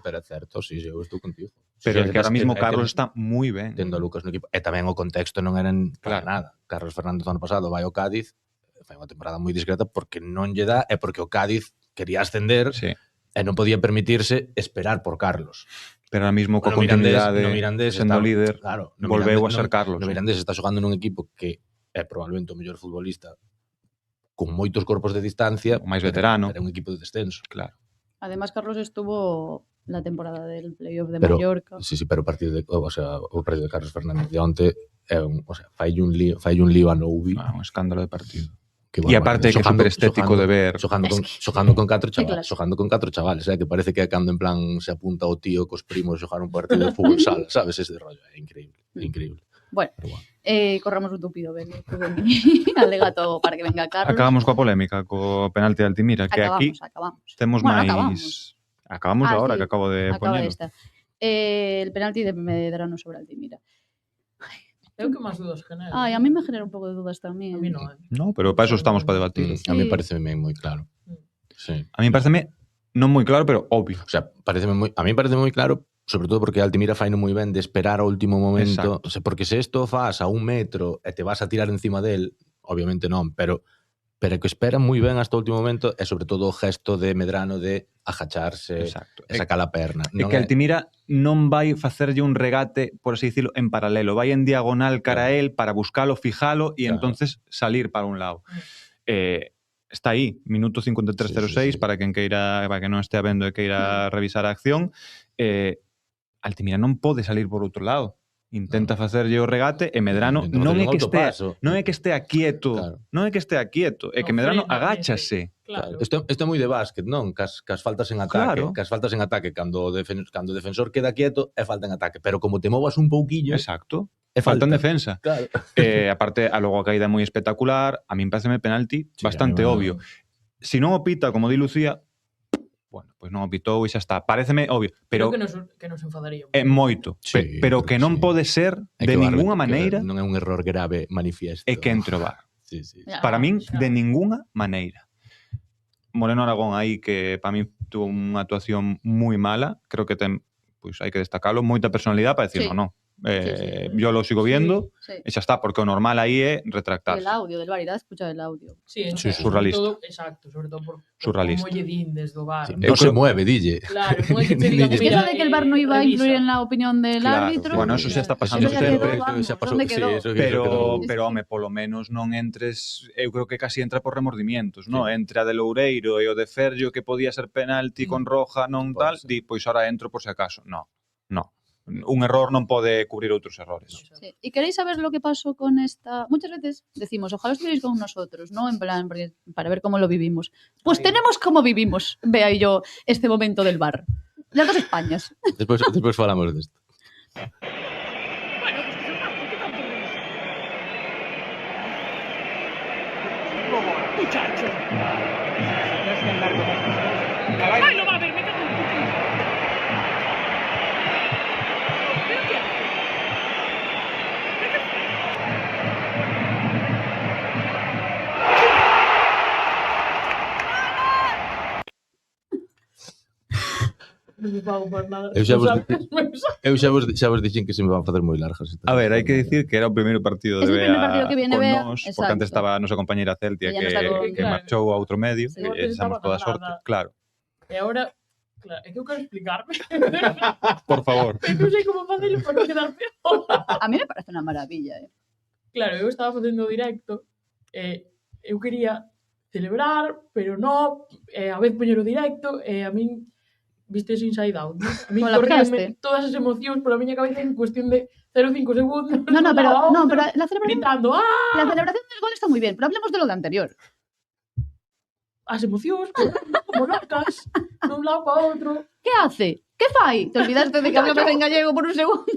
Pero é certo, sí, eu estou contigo. Pero é que ahora mismo Carlos está moi ben. Tendo a Lucas no equipo. E tamén o contexto non eran para nada. Carlos Fernández o ano pasado vai ao Cádiz, fai unha temporada moi discreta porque non lle dá, e porque o Cádiz quería ascender e non podía permitirse esperar por Carlos. Pero ahora mismo coa continuidade sendo líder, claro, volveu a ser Carlos. No Mirandés está xogando nun equipo que é probablemente o mellor futbolista con moitos corpos de distancia, o máis veterano. Era un equipo de descenso. Claro. Además, Carlos estuvo la temporada del playoff de Mallorca. Sí, pero o partido de Carlos Fernández de onte é fai un lío a Noubi. Un escándalo de partido. E aparte que é super estético de ver xogando con 4 chavales, que parece que é cando en plan se apunta o tío cos primos xogar un partido de fútbol sala, sabes, ese rollo, é increíble. Bueno, corramos un tupido alegato para que venga Carlos. Acabamos coa polémica, co penalti de Altimira, que aquí temos máis... Acabamos agora, que acabo de poñelo. El penalti de Medrano sobre Altimira. É o que máis dudas genera. A mí me genera un pouco de dudas tamén. A mí non. No, pero para eso estamos para debatir. A mí parece moi claro. Sí. A mí parece non moi claro, pero obvio. O sea, a mí parece moi claro, sobre todo porque Altimira faino moi ben de esperar ao último momento. O sea, porque se isto faz a 1 metro e te vas a tirar encima del, obviamente non, pero que espera moi ben hasta o último momento e sobre todo o gesto de Medrano de agacharse e sacar a perna. É que Altimira non vai facerlle un regate, por así dicirlo, en paralelo, vai en diagonal cara a él para buscalo, fijalo e entonces salir para un lado. Está aí, minuto 53:06 para quen queira, para que non estea vendo e queira revisar a acción. Altimira non pode salir por outro lado. Intenta facerlle o regate e Medrano non é que estea quieto, é que Medrano agáchase. Claro. Isto é moi de básquet, non? Cas faltas en ataque, cando o defensor queda quieto é falta en ataque, pero como te movas un pouquillo, exacto, é falta en defensa. Claro. Aparte, logo a caída é moi espectacular, a min pareceme penalti bastante obvio. Se non o pita, como di Lucía, bueno, pois non o pitou e xa está. Paréceme obvio, pero que nos enfadaría. É moito, pero que non pode ser de ninguna maneira. Non é un error grave manifiesto. É que entre o VAR. Para min, de ninguna maneira. Moreno Aragón aí, que para min tuvo unha actuación moi mala, creo que hai que destacalo, moita personalidade para decir, non. Yo lo sigo viendo e xa está, porque o normal aí é retractarse. El audio del VAR, irá a escuchar el audio. Sí, surrealista. Exacto, sobre todo por surrealista. como lle din desde o VAR. Non se mueve, dille. Claro, como que te diga, eso de que el VAR no iba a influir en la opinión del árbitro. Bueno, eso xa está pasando sempre. Pero, home, polo menos non entres, eu creo que casi entra por remordimientos, non? Entre a de Loureiro e o de Ferllo, que podía ser penalti con roja, non tal, di, pois ahora entro por si acaso. No. Un error non pode cubrir outros errores. Sí. ¿Y queréis saber lo que pasó con esta? Muchas veces decimos, ojalá estuvierais con nosotros, ¿no? En plan, para ver cómo lo vivimos. Pues tenemos cómo vivimos, vea yo, este momento del VAR. Las dos Españas. Después falamos de esto. Muchacho. ¡Ay, no va a ver! ¡Me cago en tu puta! Non me fago por nada. Eu xa vos dixen que se me van facer moi largas. A ver, hai que dicir que era o primeiro partido de Bea con nós, porque antes estaba a nosa compañeira Celtia que marchou a outro medio, e estamos toda sorte, claro. E agora, claro, é que eu quero explicarme. Por favor. Eu non sei como facelo para non quedar peor. A mí me parece unha maravilla, Claro, eu estaba facendo directo, eu quería celebrar, pero non, a vez poñer o directo, e a min viste ese Inside Out, ¿no? A mí corríanme todas as emocións pola miña cabeza en cuestión de 0,5 segundos. Pero la celebración... Gritando, ¡ah! La celebración del gol está moi bien, pero hablemos de lo de anterior. As emocións, como locas, dun lado para outro. Que hace? Que fai? Te olvidaste de que hablamos en gallego por un segundo.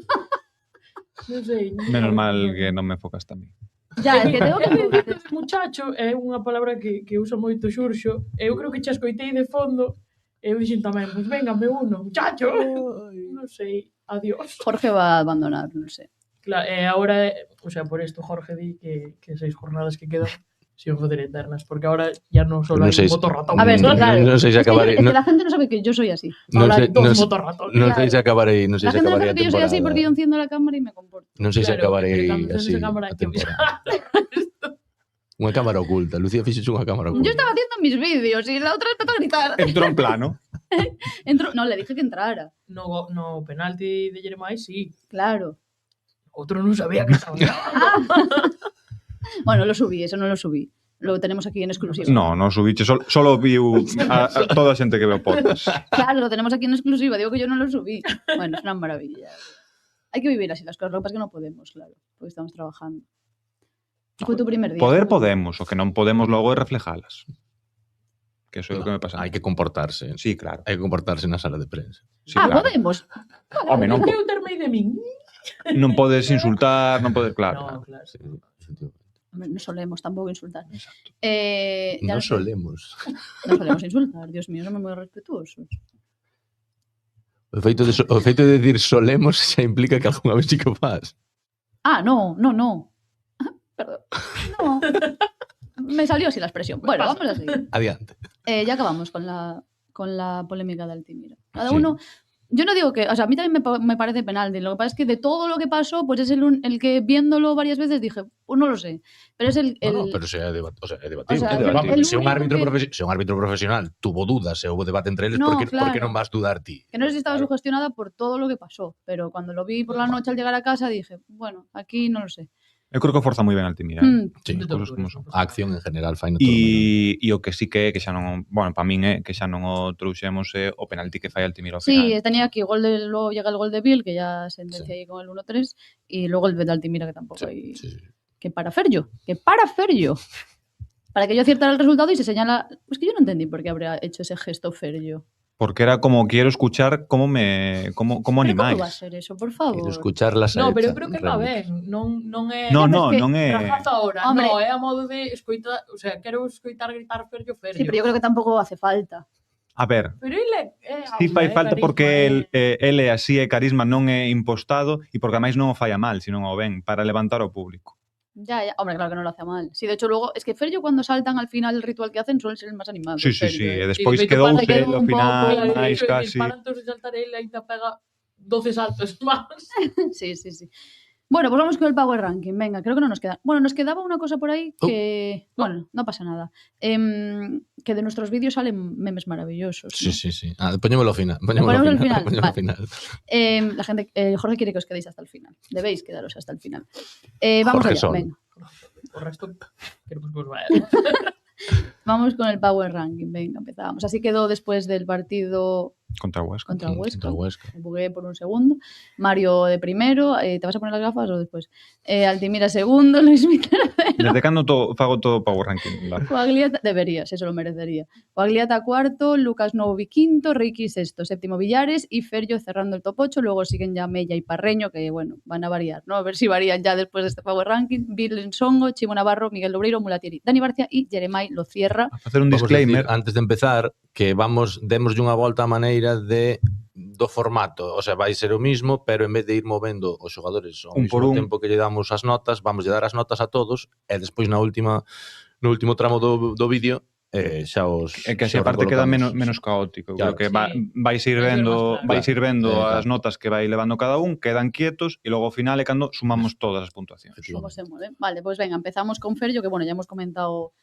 Non sei. Menos mal que non me focaste a mí. Ya, é que tengo que decir que muchacho é unha palabra que usa moito Xurxo. Eu creo que xa escoitei de fondo. Eu dixen tamén, pois venga, me uno, muchacho. Non sei, adiós. Jorge va a abandonar, non sei. Claro, e agora, o sea, por isto Jorge di que 6 jornadas que quedan se van facer eternas, porque ahora ya non só hai un motorratón. A ver, claro. Non sei se acabarei. Es que la gente non sabe que yo soy así. Non sei se acabarei, non sei se acabarei a temporada. La gente non sabe que yo soy así porque yo enciendo la cámara y me comporto. Non sei se acabarei así a temporada. Unha cámara oculta. Lucía fixo unha cámara oculta. Yo estaba haciendo mis vídeos y la otra empezó a gritar. Entró en plano. No, le dije que entrara. No penalti de Jeremai, sí. Claro. Outro non sabía que estaba. Bueno, lo subí, eso no lo subí. Lo tenemos aquí en exclusiva. No subiche, solo viu a toda a xente que veo podcast. Claro, lo tenemos aquí en exclusiva, digo que yo no lo subí. Bueno, es una maravilla. Hay que vivir así las cosas, lo que pasa es que no podemos, claro, porque estamos trabajando. Fue tu primer día. Poder podemos, o que non podemos logo é reflejalas. Que eso é o que me pasa. Hai que comportarse. Sí, claro. Hai que comportarse na sala de prensa. Sí, claro. Podemos. Home, non Eu termei de min. Non podes insultar, non podes, claro. No, claro. No solemos tampoco insultar. Exacto. No solemos. No solemos insultar, Dios mío, somos moi respetuosos. O feito de decir solemos xa implica que algunha vez sí que o faz. No. Perdón. No. Me salió así la expresión. Bueno, vamos a seguir. Adiante. Ya acabamos con la polémica de Altimira. Cada uno... Yo no digo que... O sea, a mí también me parece penalti. Lo que pasa es que de todo lo que pasó, pues es el que viéndolo varias veces dije, pues no lo sé. Pero es el... No, pero é debatible. Se un árbitro profesional tuvo dudas e houve debate entre eles, por que non vas dudar ti? Que no sé si estaba sugestionada por todo lo que pasó, pero cuando lo vi por la noche al llegar a casa dije, bueno, aquí no lo sé. Eu creo que forza moi ben Altimira. Sí, a acción en general fai no todo. E o que sí que é que xa non, bueno, para min é que xa non o trouxemos é o penalti que fai Altimira ao final. Sí, tenía aquí luego llega el gol de Bill, que ya sentencia ahí con el 1-3, y luego el de Altimira, que tampoco hay... Que para Ferllo. Para que yo acertara el resultado y se señala... Pues que yo no entendí por qué habría hecho ese gesto Ferllo. Porque era como quiero escuchar cómo animáis. ¿Cómo va a ser eso, por favor? Quiero escuchar la saeta. No, pero eu creo que está ben. Non é... Non é... Rajaza ahora. No, é a modo de escoitar... O sea, quero escoitar gritar Ferllo. Sí, pero yo creo que tampouco hace falta. A ver. Pero ele sí fai falta porque ele así é carisma, non é impostado e porque ademais non o falla mal, sino o ben, para levantar ao público. Ya, hombre, claro que no lo hace mal. Sí, de hecho, luego, es que Ferllo cuando saltan al final el ritual que hacen suelen ser el más animado. Sí, e despois quedouse ao final máis casi. Para antes de saltar ele ainda pega 12 saltos máis. Sí. Bueno, pues vamos con el Power Ranking. Venga, creo que no nos queda. Bueno, nos quedaba una cosa por ahí que... Bueno, no pasa nada. Que de nuestros vídeos salen memes maravillosos, ¿no? Sí. Poñémoslo al final. Poñémoslo al final. Vale. La gente... Jorge quiere que os quedéis hasta el final. Debéis quedaros hasta el final. Vamos allá, venga. Por resto, queremos que os vaya. Vamos con el Power Ranking. Venga, empezamos. Así quedó después del partido... Contra Huesca. Me bugué por un segundo. Mario de primero. ¿Te vas a poner las gafas o después? Altimira segundo. Luis Mi tercero. Desde cando fago todo Power Ranking. Coagliata, deberías, eso lo merecería. Coagliata cuarto, Lucas Novi quinto, Ricky sexto, séptimo Villares y Ferllo cerrando el top 8. Luego siguen ya Mella y Parreño, que bueno, van a variar, ¿no? A ver si varían ya después de este Power Ranking. Bill Songo, Chimo Navarro, Miguel Lobreiro, Mulatieri, Dani Barcia y Jeremai lo cierra. A facer un disclaimer. Antes de empezar, que demos unha volta a maneira do formato, o sea, vai ser o mismo, pero en vez de ir movendo os xogadores ao mesmo tempo que lle damos as notas, vamos lle dar as notas a todos e despois no último tramo do vídeo xa os... É que así aparte queda menos caótico. Claro, creo que vais ir vendo as notas que vai levando cada un, quedan quietos e logo ao final é cando sumamos todas as puntuacións. Como se move. Vale, pues venga, empezamos con Ferllo, que bueno, ya hemos comentado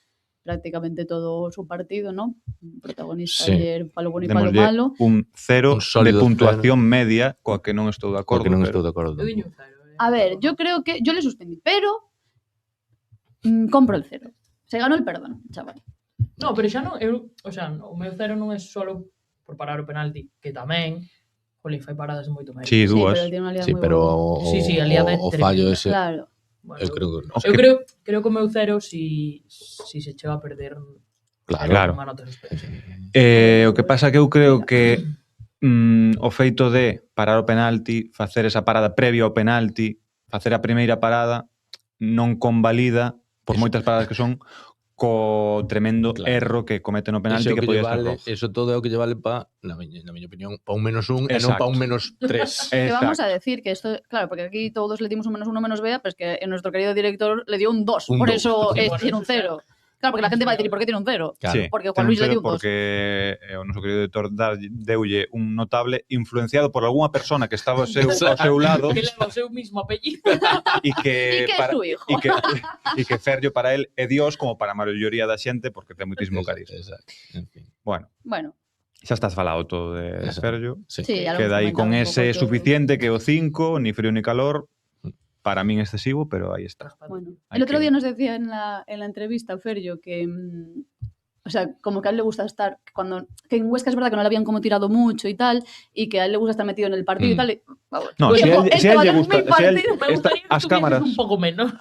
prácticamente todo su partido, ¿no? Protagonista ayer, palo bueno e palo malo. Un 0 de puntuación media, coa que non estou de acordo. A ver, yo creo que... Yo le suspendí, pero compro el 0. Se ganó el perdón, chaval. No, pero xa non... O sea, o meu 0 non é solo por parar o penalti, que tamén... Jolín, fai paradas moito máis. Sí, dúas. Sí, pero Sí, a liada o fallo ese... Claro. Bueno, creo que o meu 0 si se chega a perder claro. unha nota suspensa. O que pasa que eu creo que o feito de parar o penalti, facer esa parada previa ao penalti, facer a primeira parada, non convalida, por moitas paradas que son, co tremendo erro que comete no penalti que podía ser rojo. Eso todo é o que lle vale na miña opinión, pa un -1 e non pa un -3. Que vamos a decir que esto, claro, porque aquí todos le dimos un -1, -B, pero es que nuestro querido director le dio un 2, por eso tiene un 0. Claro, porque la gente va a decir, ¿por qué tiene un 0? Claro. Porque Juan Luis le dio un 2. Porque o noso querido director deulle un notable influenciado por algunha persona que estaba ao seu lado. Que leva o seu mismo apellido. E que é su hijo. E que Ferllo para él é Dios como para a maioría da xente porque ten moitísimo carisma. Exacto. En fin. Bueno. Xa estás falado todo de Ferllo. Sí, queda aí con ese suficiente que o 5, ni frío ni calor. Para mí excesivo, pero ahí está. Bueno, el otro día nos decía en la entrevista Ferllo que, o sea, como que a él le gusta estar, que en Huesca es verdad que no le habían como tirado mucho y tal, y que a él le gusta estar metido en el partido y tal. No, si a él le gusta, as cámaras un poco menos.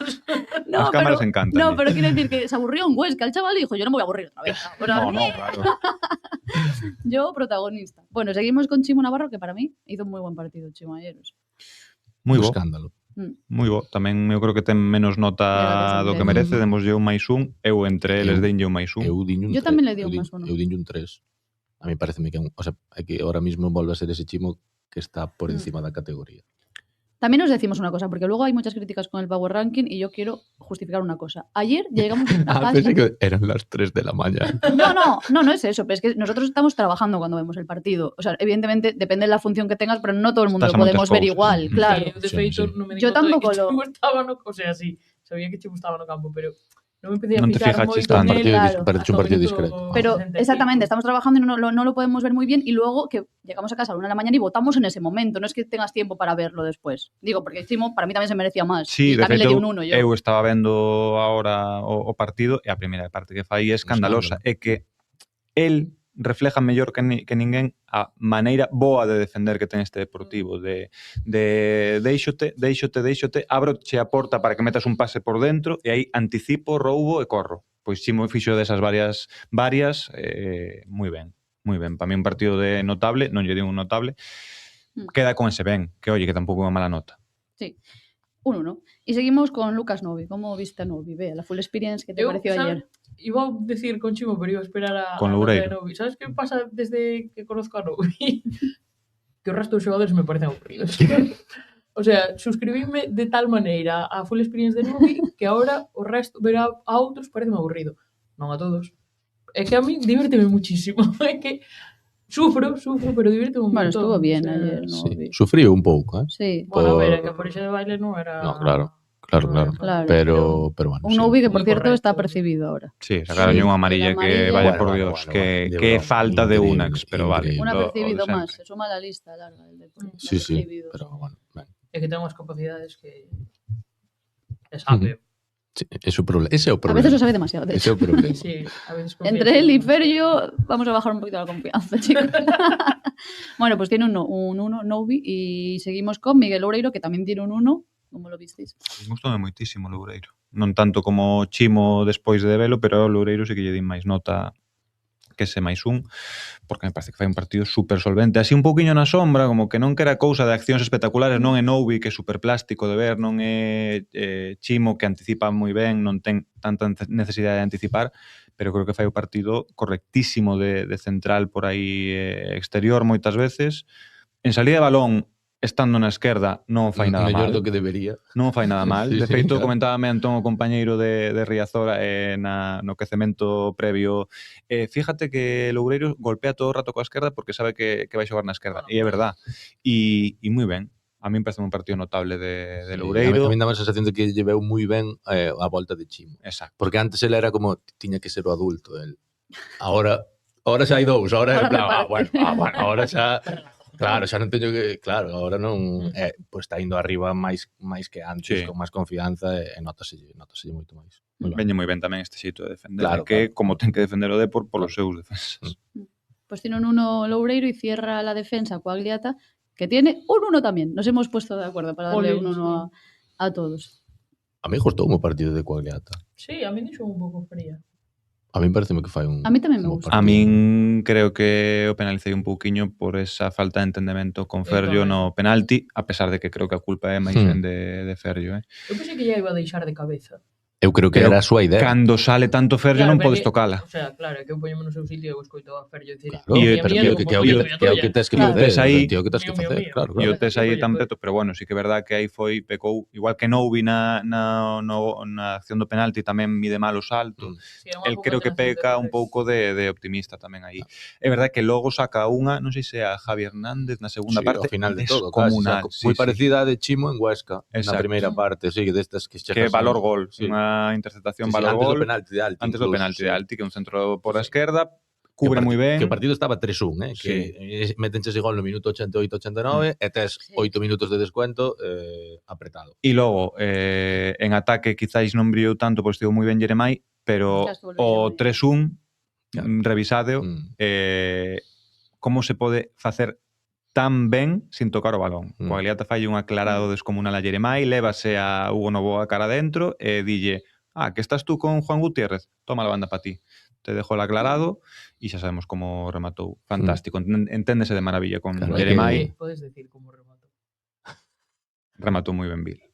Las cámaras encantan. No, pero quiero decir que se aburrió en Huesca el chaval y dijo, yo no me voy a aburrir otra vez. No, claro. Yo, protagonista. Bueno, seguimos con Chimo Navarro, que para mí hizo un muy buen partido, Chimo ayer. Muy bo. Escándalo. Moi bo, tamén eu creo que ten menos nota do que merece, demoslle un +1, eu entre eles denlle un +1. Eu tamén le di un +1. Eu dinlle un 3. A mí pareceme que o sea, é que ahora mismo volve a ser ese Chimo que está por encima da categoría. También nos decimos una cosa, porque luego hay muchas críticas con el Power Ranking y yo quiero justificar una cosa. Ayer llegamos a casa... Pensé que eran las 3 de la mañana. No es eso, pero es que nosotros estamos trabajando cuando vemos el partido. O sea, evidentemente depende de la función que tengas, pero no todo el mundo lo podemos ver igual, claro. Yo tampoco lo... O sea, sí, sabía que Chimo estaba no campo, pero... No me empecé a fijar moito en él. Parece un partido discreto. Pero exactamente, estamos trabajando y no lo podemos ver muy bien y luego que llegamos a casa a la 1 de la mañana y votamos en ese momento, no es que tengas tiempo para verlo después. Digo, porque Chimo para mí tamén se merecía máis. Sí, de feito, le di un 1 yo. Eu estaba vendo agora o partido e a primeira parte que fai é escandalosa, é que el refleja mellor que ninguén a maneira boa de defender que ten este Deportivo, de deixote, abroche a porta para que metas un pase por dentro e aí anticipo, roubo e corro. Pois Chimo fixo desas varias, moi ben. Para mí un partido de notable, non lle digo un notable, queda con ese ben, que oye, que tampouco é unha mala nota. Sí. Un 1. Y seguimos con Lucas Novi. ¿Cómo viste a Novi? Ve, la full experience que te pareció ayer. Iba a decir con Chimo, pero iba a esperar a Loureiro. Novi. ¿Sabes qué pasa desde que conozco a Novi? Que o resto dos xogadores me parecen aburridos. O sea, suscribíme de tal maneira a full experience de Novi que ahora o resto, ver a outros parece aburrido. Non a todos. É que a mí divérteme muchísimo. É que Sufro, pero divirto un montón. Bueno, estuvo bien ayer, ¿no? Sí, sufrió un pouco, Sí. Bueno, a ver, que por ese de baile non era... No, claro. Pero bueno. Un Novi que, por cierto, está percibido ahora. Sí, sacaron unha amarilla que, vaya por Dios, que falta de Unax, pero vale. Un apercibido máis, se suma a la lista larga del Deportivo. Sí, pero bueno. É que ten unhas capacidades que... É sabio. Sí, ese é o problema. A veces lo sabe demasiado. Ese é o problema. Sí, a veces entre él y Ferllo vamos a bajar un poquito la confianza, chicos. Bueno, pues tiene un 1 Novi y seguimos con Miguel Loureiro, que también tiene un 1. ¿Cómo lo visteis? Gustoume moitísimo Loureiro. Non tanto como Chimo despois de velo, pero Loureiro sí que lle di máis nota que ese +1, porque me parece que fai un partido super solvente, así un pouquiño na sombra, como que non que era cousa de accións espectaculares, non é Novi, que é super plástico de ver, non é Chimo, que anticipa moi ben, non ten tanta necesidade de anticipar, pero creo que fai o partido correctísimo de central por aí exterior moitas veces. En salida de balón, estando na esquerda non fai nada mal. Mellor do que debería. Non fai nada mal. De feito, comentábame Antón, o compañeiro de Riazora, no quecemento previo, fíjate que Loureiro golpea todo o rato coa esquerda porque sabe que vai xogar na esquerda. E é verdad. E moi ben. A mí me parece un partido notable de Loureiro. A mí dá a sensación de que lle veu moi ben a volta de Chimo. Exacto. Porque antes ele era como, tiña que ser o adulto. Ahora xa hai dous. Ahora ahora xa... Claro, xa non teño que... Claro, agora non... Pois está indo arriba máis que antes, con máis confianza, e nótaselle moito máis. Veñe moi ben tamén este xeito de defender, que como ten que defender o Depor polos seus defensas. Pues tiene un 1 Loureiro y cierra la defensa Coagliata, que tiene un 1 tamén. Nos hemos puesto de acuerdo para darle un 1 a todos. A mí gustou o partido de Coagliata. Sí, a mí dixo un pouco fría. A mí parece que fai un... A mí tamén me gusta. A min creo que o penalicei un pouquiño por esa falta de entendemento con Ferllo no penalti, a pesar de que creo que a culpa é máis ben de Ferllo. Eu pensei que ya iba a deixar de cabeza. Eu creo que era a súa idea. Cando sale tanto Ferllo non podes tocala. O sea, claro, que eu poño no seu sitio e eu escoito a Ferllo dicir... Claro, que é o que tes que facer. E o tes aí tan preto, pero bueno, sí que é verdad que aí pecou, igual que Noubi na acción do penalti tamén mide mal o salto. El creo que peca un pouco de optimista tamén aí. É verdad que logo saca unha, non sei se a Javi Hernández na segunda parte, ao final de todo, descomunal. Moi parecida a de Chimo en Huesca, na primeira parte, destas que chegas... Que valor gol, unha interceptación valor gol. Antes do penalti de Alti, que é un centro por a esquerda, cubre moi ben. Que o partido estaba 3-1, que metenche ese gol no minuto 88-89 e tes 8 minutos de descuento apretado. E logo, en ataque quizáis non brillou tanto, pois estivo moi ben Jeremai, pero o 3-1, revisadeo, como se pode facer tan ben sin tocar o balón. Coagliata fai un aclarado descomunal a Jeremai, lévase a Hugo Novoa cara dentro e dille, que estás tú con Juan Gutiérrez, toma la banda para ti. Te dejo el aclarado e xa sabemos como rematou. Fantástico, enténdese de maravilla con Jeremai. Podes decir como rematou. Rematou moi ben Bill.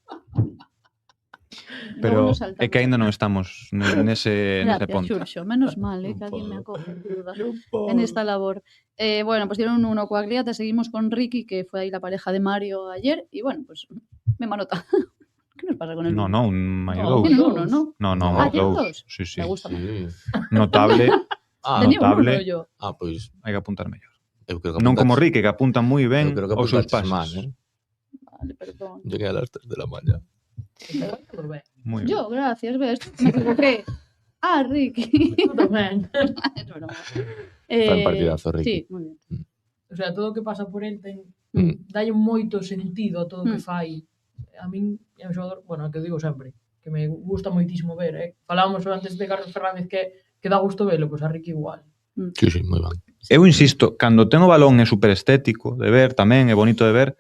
Pero é que ainda non estamos nese ponto. Gracias, Xurxo. Menos mal, que alguén me acoge en esta labor. Bueno, pues dieron un 1 Coagliata, seguimos con Ricky, que fue ahí la pareja de Mario ayer, y bueno, pues me manota. ¿Qué nos pasa con el No, un máis dous. Tiene uno, ¿no? No, dous. Sí. Me gusta más. Notable. Tenía notable. uno yo. Pois hai que apuntar mellor. Non como Ricky, que apuntan moi ben os seus pasos. Vale, perdón. Llegué a las 3 de la mañana. Yo, gracias, ves, me equivoqué. Ricky. Tú tamén. Fue un partidazo, Ricky. Sí, moi bien. O sea, todo o que pasa por el dalle moito sentido a todo o que fai. A min é un xogador, bueno, que eu digo sempre, que me gusta moitísimo ver, Falábamos antes de Carlos Fernández que dá gusto velo, pois a Ricky igual. Sí, moi ben. Eu insisto, cando ten o balón é super estético de ver tamén, é bonito de ver,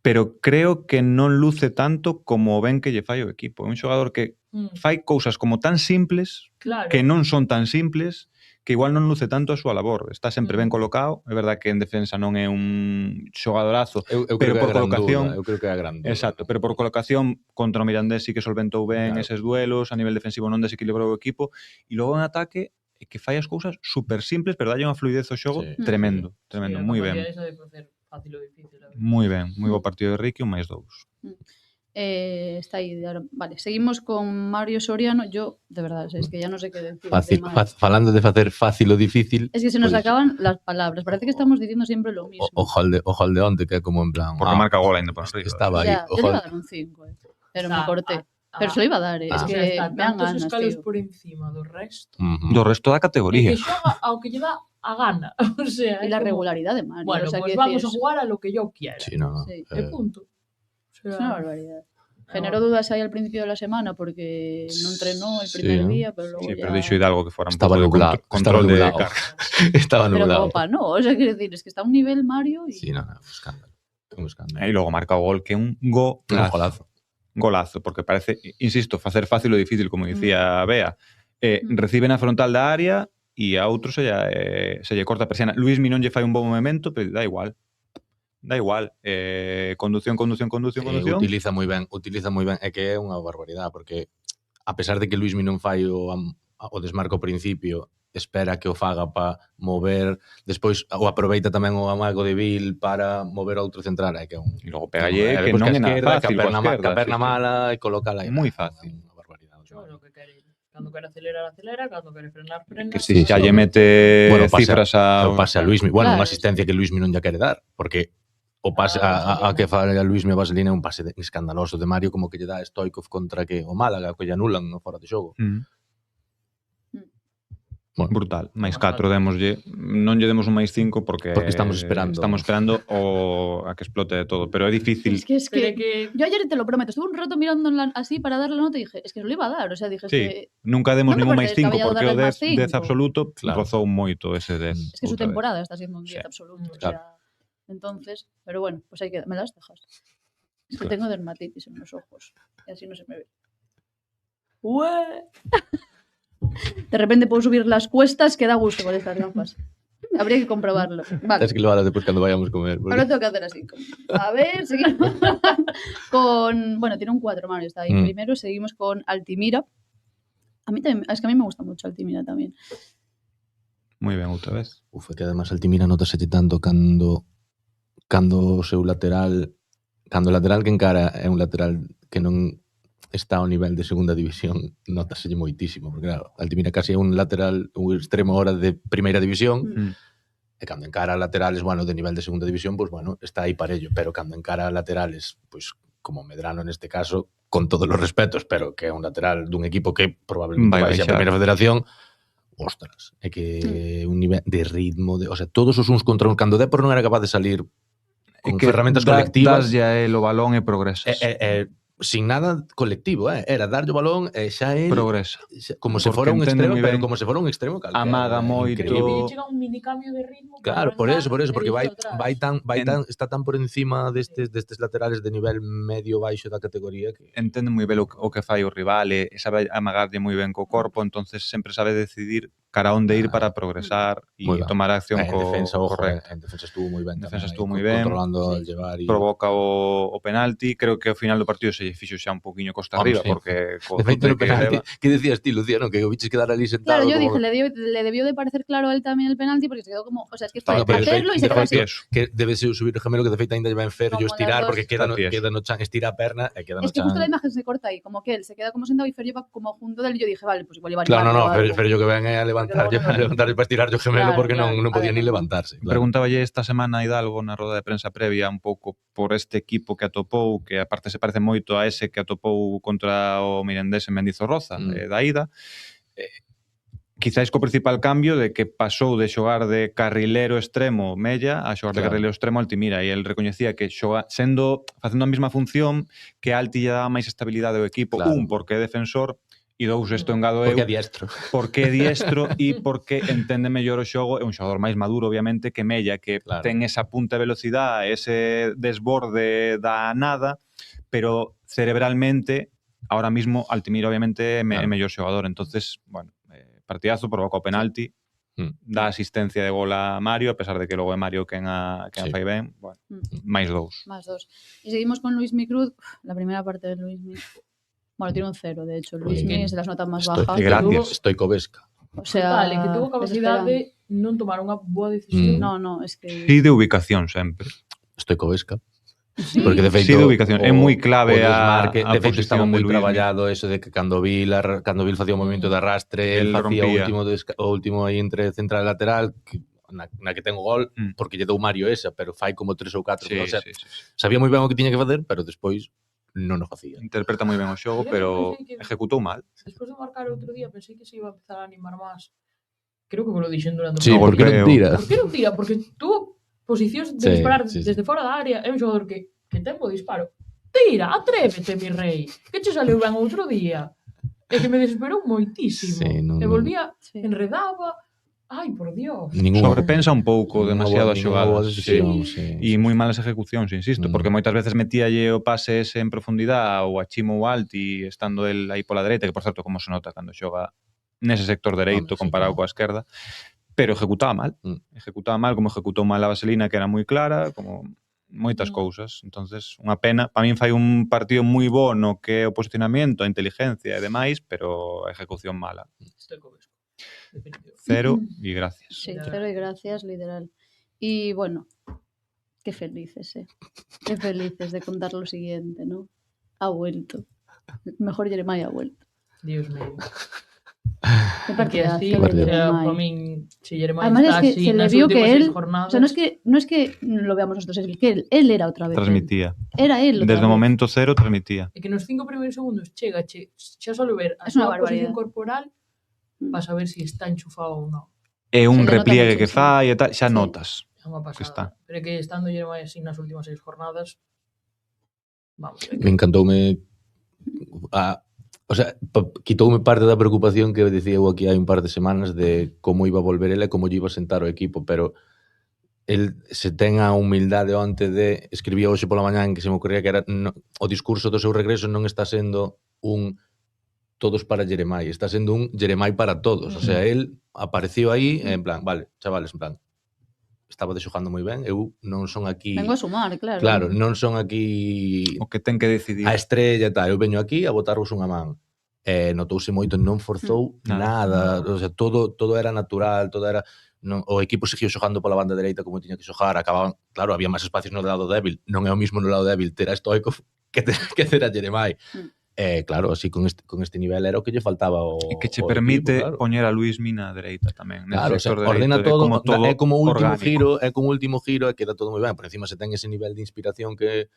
pero creo que non luce tanto como ben que lle fai o equipo. É un xogador que fai cousas como tan simples, que non son tan simples, que igual non luce tanto a súa labor. Está sempre ben colocado, é verdad que en defensa non é un xogadorazo, pero por colocación... Eu creo que é a gran dúda. Exacto, pero por colocación contra o Mirandés sí que solventou ben eses duelos, a nivel defensivo non desequilibrou o equipo, e logo en ataque que fai as cousas super simples, pero dalle unha fluidez ao xogo tremendo, moi ben. Moi ben, moi bo partido de Ricky, un máis 2. Está ahí. Vale, seguimos con Mario Soriano. Yo, de verdad, es que ya no sé qué decir. Falando de facer fácil o difícil... Es que se nos acaban las palabras. Parece que estamos diciendo siempre lo mismo. Ojo al de onte, que é como en plan... Porque marca gol ainda por arriba. Estaba aí. Yo le iba a dar un 5, pero me corté. Pero se lo iba a dar, es que me dan ganas, escalos por encima do resto. Do resto da categoría. Que xoga ao que lle dá a gana. O sea, y la regularidad de Mario. Bueno, pues vamos a jugar a lo que yo quiera. Sí, no. Punto. Es una barbaridad. Generó dudas ahí al principio de la semana porque no entrenó el primer día, pero luego pero dixo Hidalgo que fuera un estaba nublado, control de carga. Estaba nublado. Pero Copa no, o sea, quiero decir, es que está a un nivel Mario y... Sí, no, un escándalo. Y luego marca o gol que un golazo. Golazo, porque parece, insisto, facer fácil o difícil, como dicía Bea. Recibe na frontal da área e a outro se lle corta a persiana. Luis Minón lle fai un bon movimento, pero da igual. Conducción. Utiliza moi ben. É que é unha barbaridade, porque a pesar de que Luis Minón fai o desmarco ao principio, espera que o faga para mover, despois o aproveita tamén o amago de Vil para mover outro central, que é un... E logo pegalle que non é nada fácil, que a perna mala e colócala aí. Moi fácil. Cando quere acelerar, cando quere frenar, frena. Que si xa lle mete cifras a... O pase a Luismi. Bueno, unha asistencia que Luismi non lla quere dar, porque o pase a que falla a Luismi a Vaselina é un pase escandaloso de Mario, como que lle dá Stoikov contra que o Málaga, que lle anulan fora de xogo. Bueno, brutal. máis 4 démoslle, non lle demos un máis 5 porque estamos esperando a que explote de todo, pero é difícil. Es que yo ayer te lo prometo, estuve un rato mirando así para darle la nota y dije, es que no le iba a dar, o sea, dije, sí, nunca demos ningún máis 5 porque o 10 absoluto rozou moito ese 10. Es que su temporada está siendo un 10 absoluto, o sea, entonces, pero bueno, pues hay que, me las dejas. Es que tengo dermatitis en los ojos y así no se me ve. De repente puedo subir las cuestas que da gusto con estas gafas. Habría que comprobarlo. Vale. Tienes que lo hagas después cuando vayamos a comer. Porque... Ahora tengo que hacer así. A ver, seguimos con... Bueno, tiene un 4, Mario, está ahí primero. Seguimos con Altimira. A mí también, es que a mí me gusta mucho Altimira tamén. Moi ben, outra vez. Que además Altimira notase tanto cando o seu lateral... Cando o lateral que encara é un lateral que non está ao nivel de segunda división, notaselle moitísimo, porque claro, Altimira casi é un lateral, un extremo ahora de primeira división, e cando encara laterales, bueno, de nivel de segunda división, pues bueno, está aí parello, pero cando encara laterales, pues como Medrano neste caso, con todos os respetos, pero que é un lateral dun equipo que probablemente vai a primeira federación, ostras, é que un nivel de ritmo, o sea, todos os uns contra uns, cando o Depor non era capaz de salir con ferramentas colectivas, das ya o balón e progresas. Sin nada colectivo, era darlle o balón e xa el progresa. Como se fora un extremo, pero como se fora un extremo calquera. Amaga moito. Chega un mini cambio de ritmo. Claro, por eso, porque está tan por encima destes laterales de nivel medio baixo da categoría que entende moi ben o que fai o rival e sabe amagarlle moi ben co corpo, entonces sempre sabe decidir cara a onde ir para progresar e tomar a acción correcta. En defensa estuvo moi ben. Controlando al llevar e provoca o penalti, creo que ao final do partido se fixo xa un poquinho costa arriba, porque de feito no penalti, que decías ti, Luciano, que o biches quedar ali sentado. Claro, yo dije, le debió de parecer claro a él tamén el penalti porque se quedó como, o sea, es que fue hacerlo y se quedó así. Que debe ser subir o gemelo que de feito ainda va en Ferrio estirar porque queda no chan, estira a perna e queda no chan. Es que justo la imagen se corta aí, como que él se queda como sentado y Ferrio va como junto del y yo dije, vale, pues igual iba a Claro, no, Ferrio que ven a levantarlle para estirar o gemelo porque non podía ni levantarse. Preguntáballe esta semana a Hidalgo na roda de prensa previa un pouco por este equipo que atopou, que aparte se parece moito a ese que atopou contra o Mirandés en Mendizorroza, da ida. Quizás co principal cambio de que pasou de xogar de carrilero extremo Mella a xogar de carrilero extremo Altimira, e el recoñecía que facendo a mesma función que Alti lle daba máis estabilidade ao equipo, porque é defensor, e dous, isto engado eu, porque é diestro e porque entende mellor o xogo, é un xogador máis maduro obviamente que Mella, que ten esa punta de velocidade, ese desborde da nada, pero cerebralmente ahora mismo Altimira obviamente é mellor xogador, entonces, bueno, partidazo, provoca o penalti, dá asistencia de gol a Mario, a pesar de que logo é Mario quen fai ben, bueno, máis 2. Más 2. Y seguimos con Luismi Cruz, la primera parte de Luismi. Bueno, tiene un 0, de hecho. Luismi es de las notas más bajas. Gracias. Stoikovska. O sea, que tuvo capacidade de non tomar unha boa decisión. No, es que... Sí, de ubicación sempre. Stoikovska. Sí. Porque de feito, sí, de ubicación. É moi clave a feito estaba moi de traballado eso de que cando Vil facía o movimento de arrastre, el facía o último aí entre central e lateral, que na que ten o gol, porque lle dou Mario esa, pero fai como 3 ou 4. Sabía moi ben o que tiña que facer, pero despois non o facía. Interpreta moi ben o xogo, pero ejecutou mal. Despois de marcar outro día, pensei que se iba a empezar a animar máis. Creo que me lo dixen durante o partido. Sí, porque non tira. Por que non tira? Porque tuvo posicións de disparar desde fora da área. É un xogador que ten bo disparo. Tira, atrévete, mi rei. Que che saleu ben outro día. É que me desesperou moitísimo. E volvía, enredaba. Ai, por Dios. Sobrepensa un pouco demasiado a xogada. E moi malas ejecucións, insisto, porque moitas veces metíalle o pase ese en profundidade ou a Chimo ou Alti estando el aí pola dereita, que por certo como se nota cando xoga nese sector dereito comparado coa esquerda, pero ejecutaba mal, como ejecutou mal a Vaselina, que era moi clara, como moitas cousas. Entonces, unha pena. Para min fai un partido moi bo no que é o posicionamento, a inteligencia e demais, pero a ejecución mala. 0 y gracias. Sí, 0 y gracias, literal. Y bueno, qué felices, qué felices de contar lo siguiente, ¿no? Ha vuelto. Mejor Jeremai ha vuelto. Dios mío. Qué partidazo de Para min, si Jeremai además está es que así se le nas vio últimas que 6 él, jornadas... o sea, no es que lo veamos nosotros, es que él era otra vez. Transmitía. Era él otra Desde o vez. momento 0 transmitía. E que nos 5 primeiros segundos chegache, xa solo ver a Es unha súa posición barbaridade. corporal para saber si está enchufado ou non. É un Se le nota repliegue que muchísimo. fai e tal, xa Sí. notas. É unha que pasada. está. Pero é que estando Jeremai así nas últimas 6 jornadas, vamos. Me encantoume o sea, quitoume parte da preocupación que dicía eu aquí hai un par de semanas de como iba a volver ele e como lle iba a sentar o equipo, pero el se ten a humildade onte de escribía hoxe pola mañá en que se me ocurría que era o discurso do seu regreso non está sendo un todos para Jeremai, está sendo un Jeremai para todos. O sea, él apareceu aí en plan, vale, chavales, en plan, estaba xogando moi ben, eu non son aquí... Vengo a sumar, claro. Claro, non son aquí... O que ten que decidir. A estrella e tal, eu veño aquí a botarvos unha man. Notouse moito, non forzou nada, o sea, todo era natural, todo era... Non, o equipo seguiu xogando pola banda dereita como tiña que xogar, acababan, claro, había máis espacios no lado débil, non é o mismo no lado débil ter a Stoichkov que ter a Jeremai. Claro, así con este nivel era o que lle faltaba o E que che o permite equipo, claro. poñer a Luis Mina a dereita tamén. Claro, o sea, ordena todo, é como último giro e queda todo moi ben, por encima se ten ese nivel de inspiración que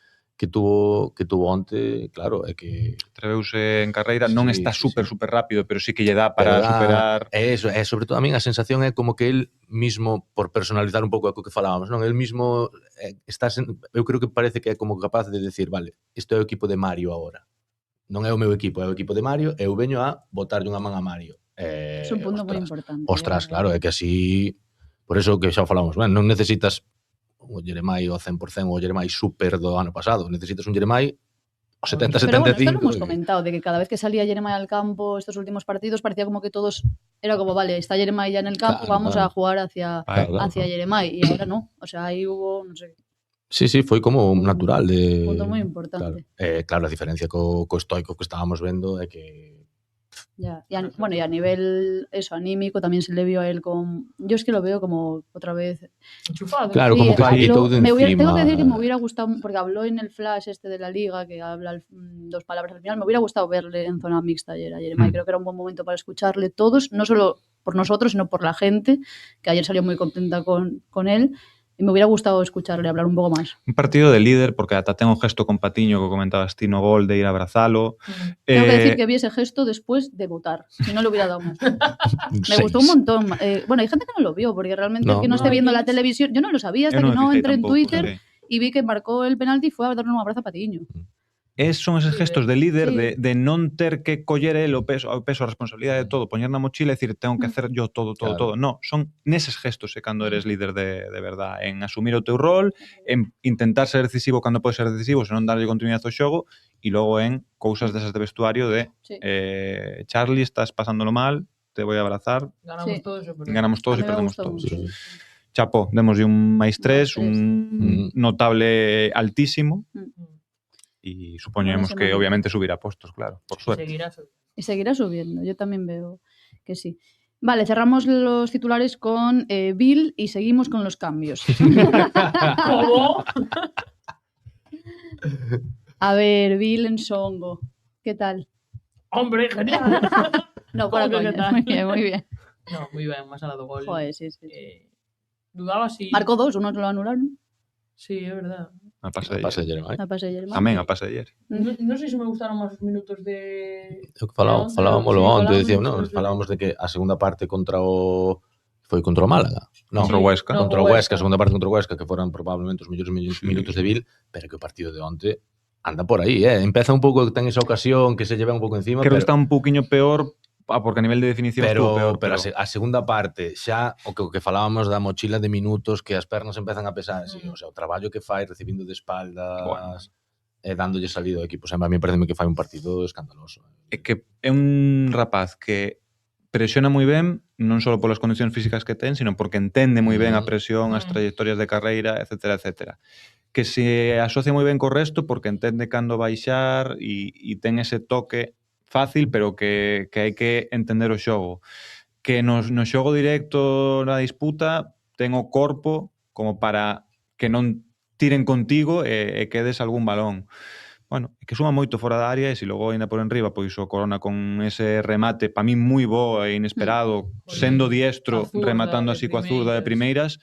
tuvo onte, claro, é que atreveuse en carreira, non está super rápido, pero sí que lle dá para superar. Eso, sobre todo a min a sensación é como que el mismo, por personalizar un pouco o que falábamos, non? El mismo eu creo que parece que é como capaz de decir, vale, isto é o equipo de Mario agora. Non é o meu equipo, é o equipo de Mario, e eu veño a botarlle unha man a Mario. É un punto moi importante. Ostras, claro, é que así... Por eso que xa falamos, non necesitas o Jeremai ao 100% ou o Jeremai super do ano pasado, necesitas un Jeremai o 70-75. Pero bueno, esto lo hemos comentado, de que cada vez que salía Jeremai al campo estos últimos partidos parecía como que todos... Era como, vale, está Jeremai ya en el campo, vamos a jugar hacia Jeremai. Y ahora no, o sea, ahí hubo, no sé... Sí, foi como natural de... Un punto moi importante. Claro, a diferencia co Stoichkov que estábamos vendo é que... Ya. Y a nivel anímico también se le vio a él con... Yo es que lo veo como otra vez... Enchufado. Claro, como que se quitó de encima. Tengo que decir que me hubiera gustado, porque habló en el flash de la Liga, que habla 2 palabras al final, me hubiera gustado verle en zona mixta ayer a Jeremai. Creo que era un buen momento para escucharle todos, no solo por nosotros, sino por la gente, que ayer salió muy contenta con él. E me hubiera gustado escucharle hablar un pouco máis. Un partido de líder, porque ata ten un gesto con Patiño que comentabas ti no gol de ir a abrazalo. Tengo que decir que vi ese gesto después de votar, si no le hubiera dado más. Me gustó un montón. Bueno, hay gente que no lo vio, porque realmente que no esté viendo la televisión, yo no lo sabía hasta que no entré en Twitter y vi que marcó el penalti y fue a darle un abrazo a Patiño. Son esos gestos de líder, de non ter que coller el o peso, a responsabilidade de todo, poñer na mochila e decir, tengo que hacer yo todo. No, son neses gestos cando eres líder de verdad, en asumir o teu rol, en intentar ser decisivo cando podes ser decisivo, se non darlle continuidade ao xogo, e logo en cousas desas de vestuario de Charlie, estás pasándolo mal, te voy a abrazar. Ganamos todos e perdemos todos. Chapo, démoslle un +3, un notable altísimo. Y suponemos que obviamente subirá puestos, claro, por suerte. Y seguirá subiendo, yo también veo que sí. Vale, cerramos los titulares con Bill y seguimos con los cambios. ¿Cómo? A ver, Bill en Songo, ¿qué tal? Hombre, genial. No, para coña, muy bien. No, muy bien, más al lado gol. Joder, sí. Dudaba si... Marcó 2, uno lo anularon. Sí, es verdad. A pase de Jeremai. Tamén a pase de ayer. Non sei se me gustaron máis os minutos de... Falábamos onte, falábamos de que a segunda parte contra o Málaga. Contra o Huesca. Contra o Huesca, a segunda parte contra o Huesca, que foran probablemente os mellores minutos de Bill, pero que o partido de onte anda por aí, Empeza un pouco, ten esa ocasión que se lleva un pouco encima. Creo que está un pouquiño peor, porque a nivel de definición estuvo peor. Pero a segunda parte, xa o que falábamos da mochila de minutos, que as pernas empezan a pesar, o sea, o traballo que fai recibindo de espaldas, dándolle salida ao equipo. O sea, a mí parece que fai un partido escandaloso. É que é un rapaz que presiona moi ben, non só polas condicións físicas que ten, sino porque entende moi ben a presión, as trayectorias de carreira, etcétera. Que se asocia moi ben co resto porque entende cando baixar e ten ese toque fácil, pero que hai que entender o xogo. que no xogo directo na disputa ten o corpo como para que non tiren contigo e quedes algún balón. Bueno, que suma moito fora da área e se logo ainda por enriba, pois o Corona con ese remate, para mí moi bo e inesperado, sendo diestro, rematando así coa zurda de primeiras,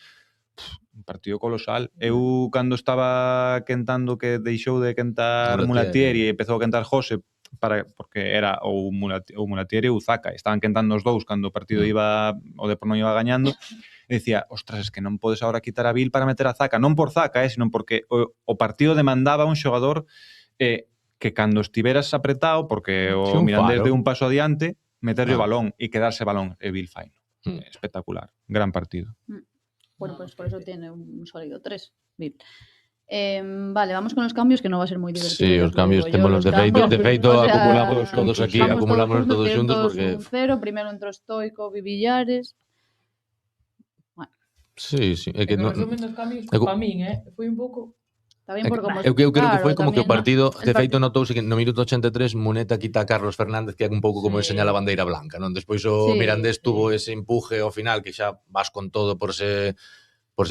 un partido colosal. Eu, cando estaba quentando que deixou de quentar Mulatieri e empezou a quentar José, porque era o Mulatieri e o Zaka, estaban quentando os dous cando o partido iba, o Depor non iba gañando, e dicía, ostras, es que non podes agora quitar a Vil para meter a Zaka, non por Zaka, sino porque o partido demandaba un xogador que cando estiveras apretado, porque o Mirandés de un paso adiante, meterle o balón e quedarse balón e Vil faino. Espectacular, gran partido. Bueno, pues por eso tiene un sólido 3, Vil. Vale, vamos con los cambios, que no va a ser muy divertido. Sí, os cambios temos los de feito, acumulamos todos aquí, acumulamos todos juntos porque... 0, primero entró Stoico, Villares... Bueno. Sí. É que no resumen dos cambios, para min, foi un pouco... Eu creo que foi como que o partido, de feito, notouse que no minuto 83 Muneta quita a Carlos Fernández, que é un pouco como enseñar a bandeira blanca, non? Despois o Mirandés tuvo ese empuje ao final, que xa vas con todo por se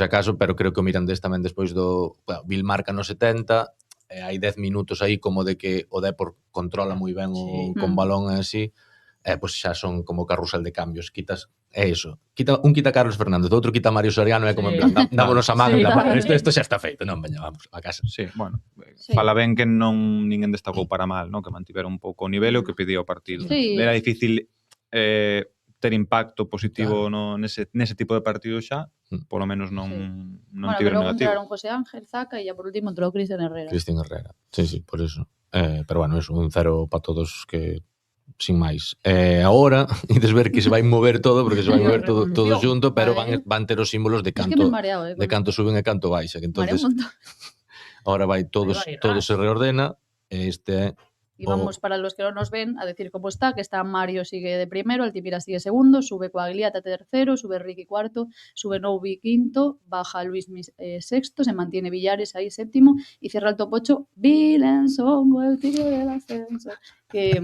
acaso, pero creo que o Mirandés tamén despois do... Vil marca no 70, hai 10 minutos aí como de que o Depor controla moi ben con balón así, pois xa son como carrusel de cambios, quitas... É iso. Un quita Carlos Fernández, outro quita Mario Soriano, é como en plan, dámonos a man, isto xa está feito, non, veña, vamos, a casa. Sí, bueno, fala ben que non ninguén destacou para mal, non? Que mantiveron un pouco o nivel o que pedía o partido. Era difícil ter impacto positivo nese tipo de partido xa, polo menos non tiveron negativo. Entraron José Ángel, Zaka e por último entrou Cristian Herrera. Sí, por eso. Pero bueno, eso, un 0 para todos que... sin máis. Agora, ides ver que se vai mover todo, porque se vai mover todo xunto, pero van ter os símbolos de canto suben e canto baixa. Entonces, agora vai todo se reordena, este Y vamos, para los que no nos ven, a decir cómo está, que está Mario sigue de primero, Altimira sigue segundo, sube Coagliata tercero, sube Ricky cuarto, sube Noubi quinto, baja Luis sexto, se mantiene Villares ahí séptimo y cierra el top 8 Vilensongo, el tigre del ascenso. Que,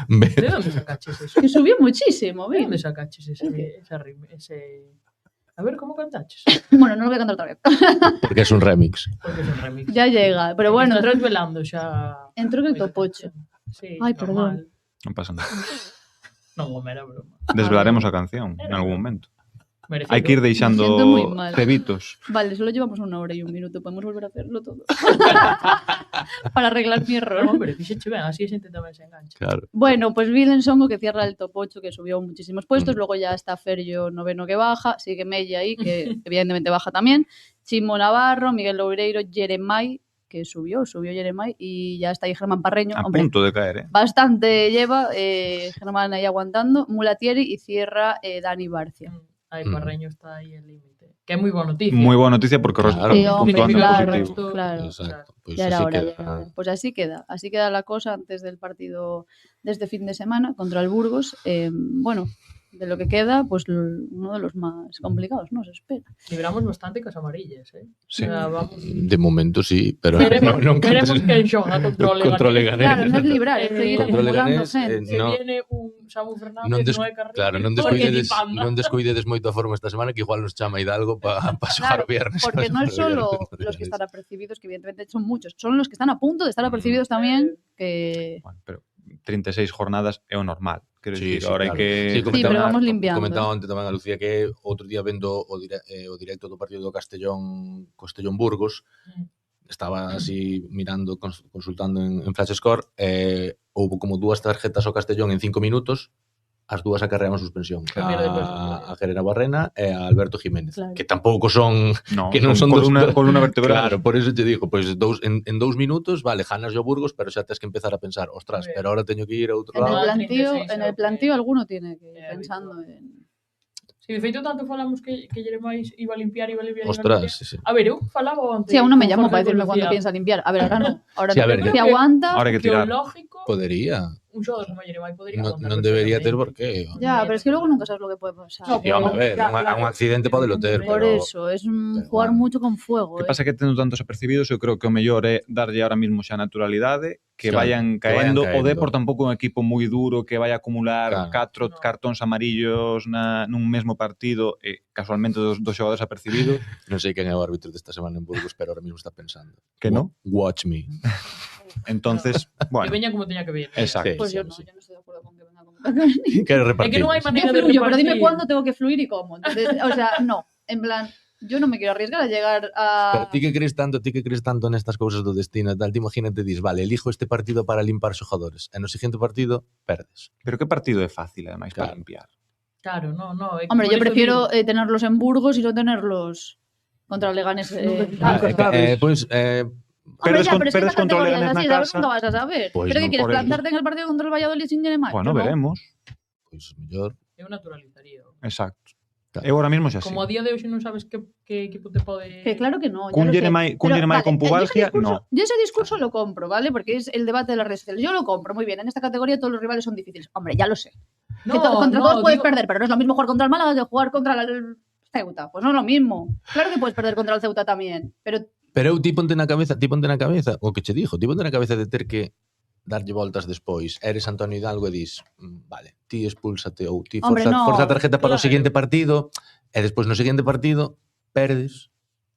¿de dónde sacaches eso? Que subió muchísimo, ¿ves? ¿De dónde sacaches ese... A ver, ¿cómo cantaches? Bueno, no lo voy a cantar otra vez. Porque es un remix. Ya llega, pero bueno. Estás velando xa. Entró en el top 8. Sí, ay, perdón. Non pasa nada. Non, era broma. Desvelaremos a canción en algún momento. Hai que ir deixando cebitos. Vale, solo llevamos 1 hora y 1 minuto. Podemos volver a hacerlo todo. Para arreglar mi error. No, hombre, fíxeche ben, así a xente tamén se engancha. Claro. Bueno, pues Vilensongo, que cierra el top 8, que subió muchísimos puestos. Luego ya está Ferrio noveno, que baja. Sigue Mella ahí, que evidentemente baja también. Chimo Navarro, Miguel Loureiro, Jeremai, que subió Jeremai, y ya está ahí Germán Parreño. A punto de caer, Bastante lleva Germán ahí aguantando. Mulatieri y cierra Dani Barcia. Parreño está aí en límite. Que é moi boa noticia. Moi boa noticia porque claro. Exacto. Pues ya era hora. Pues así queda la cosa antes del partido de este fin de semana contra el Burgos. Bueno, de lo que queda, pues uno de los más complicados, ¿no? Se espera. Libramos bastante cas amarillas, Sí. O sea, vamos... De momento sí, pero veremos que xoga contra Leganés. Claro, no es librar, es seguir acumulando gente. Se viene un Samu Fernández, Noé Carrillo. Claro, non descuidedes moito a forma esta semana, que igual nos chama Hidalgo para xogar o viernes. Porque non é solo los que están apercibidos, que evidentemente son muchos, son los que están a punto de estar apercibidos tamén, que... Bueno, pero 36 jornadas é o normal. Quero sí, dicir, ahora hai que... Sí, pero vamos limpiando. Comentaba antes tamén a Lucía que outro día vendo o directo do partido do Castellón Burgos, estaba así mirando, consultando en Flash Score, houve como 2 tarjetas ao Castellón en 5 minutos, as 2 acarreaban suspensión, a Gerena Barrena e a Alberto Jiménez, claro. Que tampouco son que non son columna vertebral. Claro, por eso te digo, pois en 2 minutos, vale, ganas o Burgos, pero xa tens que empezar a pensar, ostras, pero ahora teño que ir a outro lado. En el plantío alguno tiene que ir pensando en... Si de feito tanto falamos que Jeremais iba a limpiar. Ostras, sí. A ver, eu falaba antes. Sí, a uno me llamó para decirme cuándo piensa limpiar. A ver, ahora no. Ahora sí, a ver, si aguanta. Ahora hay que tirar. Lógico. Podría. un xogador como Jeremai podría aguantar. Non debería ter por qué. Ya, pero es que luego nunca sabes lo que puede pasar. Sí, home, a ver, un accidente podelo ter, Por pero... eso, es jugar mucho con fuego. Que pasa que tendo tantos apercibidos, eu creo que o mellor é darlle ahora mismo xa naturalidade, que vayan caendo. O Depor tampouco é un equipo moi duro que vai acumular 4 cartóns amarillos nun mesmo partido e casualmente dos xogadores apercibidos. Non sei quen é o árbitro desta semana en Burgos, pero ahora mismo está pensando. Que non? Watch me. Entonces, bueno. Que veña como teña que ver. Exacto. Pues yo no estoy de acuerdo con que venga como tacaño. Quero repartir. É que non hai maneira de Fluyo, repartir. pero dime cuándo tengo que fluir y cómo. Entonces, o sea, no, en plan, yo no me quiero arriesgar a llegar Pero a... ti que crees tanto nestas cousas do destino e tal, ti imagínate, dis, vale, elijo este partido para limpar xogadores, e no seguinte partido, perdes. Pero que partido é fácil, ademais, para limpiar? Claro, no. Hombre, yo prefiero tenerlos en Burgos y no tenerlos contra el Leganés. Perdes contra o Leganés na casa. Nunca vas a saber. Pues ¿Pero no, qué quieres, por eso. plantarte en el partido contra el Valladolid sin Jeremai? Bueno, veremos. Pois mellor. Eu naturalizaría. Exacto. Eu ahora mismo xa sí. Como a día de hoxe non sabes que equipo te pode... Que claro que no. Cun Jeremai con pubalgia, no. Yo ese discurso lo compro, ¿vale? Porque es el debate de las redes sociales. Yo lo compro, muy bien. En esta categoría todos los rivales son difíciles. Hombre, ya lo sé. Que contra todos puedes perder, pero no es lo mismo jugar contra el Málaga que jugar contra el Ceuta. Pues no es lo mismo. Claro que puedes perder contra el Ceuta también, pero eu ti ponte na cabeza, o que che dixo, ti ponte na cabeza de ter que darlle voltas despois. Eres Antonio Hidalgo e dis, vale, ti expúlsate ou ti forza a tarjeta para o seguinte partido e despois no seguinte partido perdes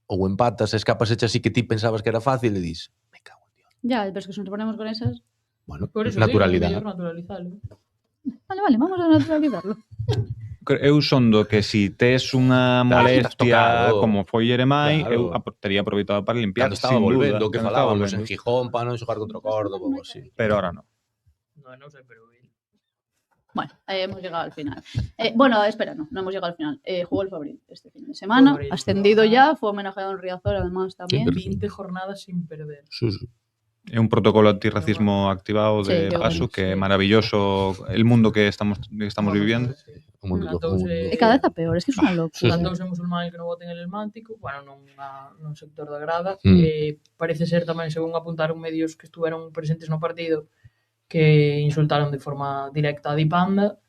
ou empatas, escapas hecha así que ti pensabas que era fácil e dis, me cago en Dios. ya, pero es que si nos ponemos con esas... Bueno, Por eso naturalidade. Naturalizarlo. Vale, vamos a naturalizarlo. Eu son do que si tes unha molestia como foi Jeremai, eu tería aproveitado para limpiar. Cando estaba volvendo, que falábamos en Gijón para non xogar contra o Córdoba ou así. Pero ahora non. No sé, pero... Bueno, hemos llegado al final. Bueno, espera, no hemos llegado al final. Jugó el Fabril este fin de semana, ascendido ya, fue homenajeado en Riazor además también. 20 jornadas sin perder. Sí. É un protocolo antirracismo activado de paso que é maravilloso el mundo que estamos viviendo. E cada vez a peor, es que é unha locura. Plantouse musulmán que non voten el elmántico, bueno, nun sector da grada, parece ser tamén, según apuntaron medios que estuveron presentes no partido, que insultaron de forma directa a Dipanda.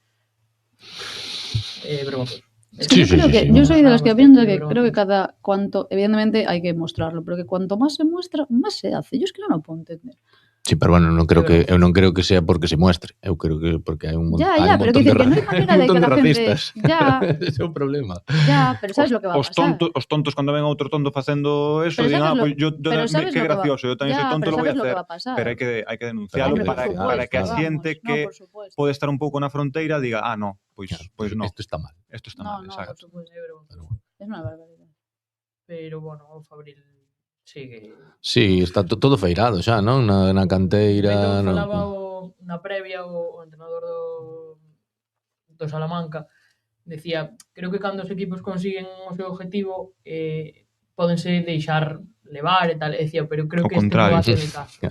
Vergonzoso. Es que yo soy de las que piensa que creo que cada cuanto, evidentemente hay que mostrarlo, pero que cuanto más se muestra, más se hace. Yo es que no lo puedo entender. Sí, pero bueno, eu non creo que sea porque se muestre. Eu creo que porque hai un montón pero que no hay manera de que la gente... Ya. Ese é un problema. Ya, pero sabes lo que va a pasar. Os tontos cando ven outro tonto facendo eso, digan, pues yo que gracioso, eu tamén soy tonto, lo voy a hacer. Pero hai que denunciarlo para que a xente que pode estar un pouco na fronteira diga, no, pois no. Isto está mal. Isto está mal, exacto. Es una barbaridade. Pero, bueno, o Fabril sigue... Sí, está todo feirado xa, non? Na canteira... Falaba na previa o entrenador do Salamanca, decía, creo que cando os equipos consiguen o seu objetivo pódense deixar levar e tal, e decía, pero creo que este non va a ser el caso.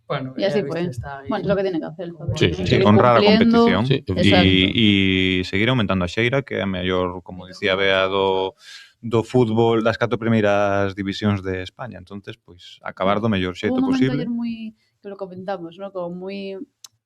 Bueno, y así fue. Bueno, es lo que tiene que hacer. Sí, honrar a competición e seguir aumentando a xeira, que é a mellor, como dicía Bea, do fútbol das 4 primeiras divisións de España. Entonces, pues, acabar do mellor xeito posible. Hubo un momento ayer que lo comentamos, ¿no? Como muy,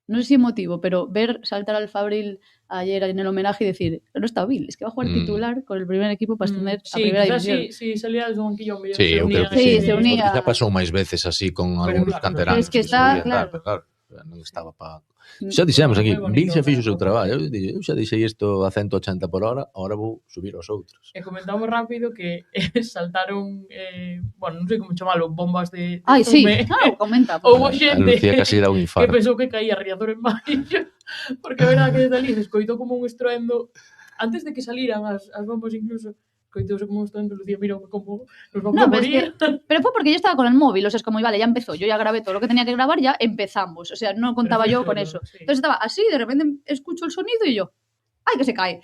no sé si emotivo, pero ver saltar al Fabril ayer en el homenaje y decir, no está Bill, es que va a jugar titular con el primer equipo para ascender a primera división. Sí, salía desde un banquillo. Sí, eu creo que sí, se unía. Ya pasou máis veces así con algúns canteranos. Es que está, claro. Non estaba para... Xa dixemos aquí, Bill xa fixo o seu traballo. Eu xa dixei isto a 180 por hora, agora vou subir aos outros. E comentamos rápido que saltaron, bueno, non sei como chamalo, bombas de... Ai, sí, claro, comenta. Houve xente que pensou que caía Riazor en baixo, porque a verdade que desde ali se escoitou como un estruendo, antes de que saliran as bombas incluso, escoitouse como un estruendo, Lucía, mira como nos vamos a morir. Pero fue porque yo estaba con el móvil, o sea, es como, vale, ya empezó, yo ya grabé todo lo que tenía que grabar, ya empezamos, o sea, no contaba yo con eso. Entonces estaba así, de repente escucho el sonido y yo, ¡ay, que se cae!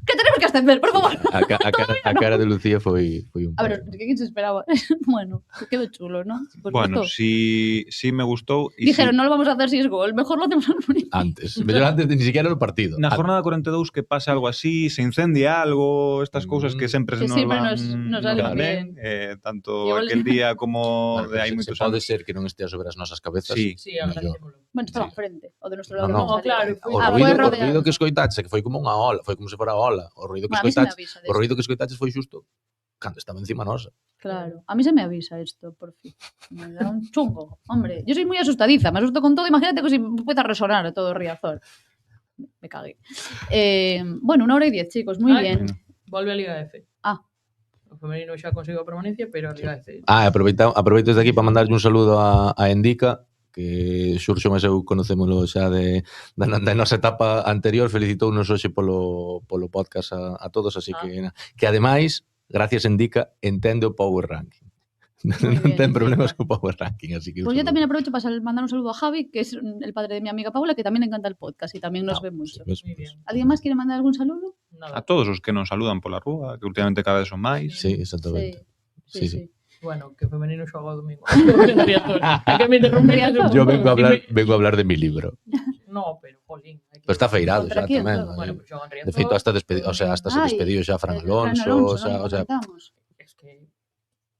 Que tenemos que ascender, por favor. A cara de Lucía foi un... A ver, ¿qué se esperaba? Bueno, quedó chulo, ¿no? Pues bueno, sí me gustou. Dijeron, no lo vamos a hacer si es gol, mejor lo hacemos al principio. Antes, mellor antes de ni siquiera o partido. Na jornada 42 que pase algo así, se incendia algo, estas cousas que sempre Que nos siempre van nos salen bien. Tanto Igual- aquel día como Bueno, de hai se moitos pode anos. ser que non estea sobre as nosas cabezas. Sí. Sí, agradecémolo. Bueno, estaba enfrente, o de nuestro lado. No, claro. O ruido que escoitaches, que foi como unha ola, foi como se fora ola. O ruido que A mí se me escoitaches, avisa de o ruido que escoitaches foi xusto cando estaba encima nosa. Claro, a mí se me avisa esto, por fin. Me da un chungo. Hombre, yo soy muy asustadiza, me asusto con todo. Imagínate que si empieza a resonar todo Riazor. Me cagué. Bueno, 1h10, chicos, muy bien. Volve a Liga F. Ah. O femenino xa conseguiu a permanencia, pero a Liga F. Aproveito desde aquí para mandarlle un saludo a Endica, que Xurxo e eu conocémolo xa da nosa etapa anterior. Felicitounos hoxe polo podcast a todos, así que ademais, gracias Endica, entende o Power Ranking. Non ten problemas co Power Ranking, así que... Pues yo también aprovecho para mandar un saludo a Javi, que es el padre de mi amiga Paula, que también le encanta el podcast y también nos ve mucho. ¿Alguien más quiere mandar algún saludo? A todos os que nos saludan pola rúa, que últimamente cada vez son máis. Sí, exactamente. Sí. Bueno, que femenino xoga o domingo. Que me interrumpirías un Yo pouco. vengo a hablar de mi libro. No, pero, jolín. Pero está feirado xa quién? tamén. Bueno, pues xogan Riazor. De feito, hasta se despediu xa Fran Alonso, o sea, Es que...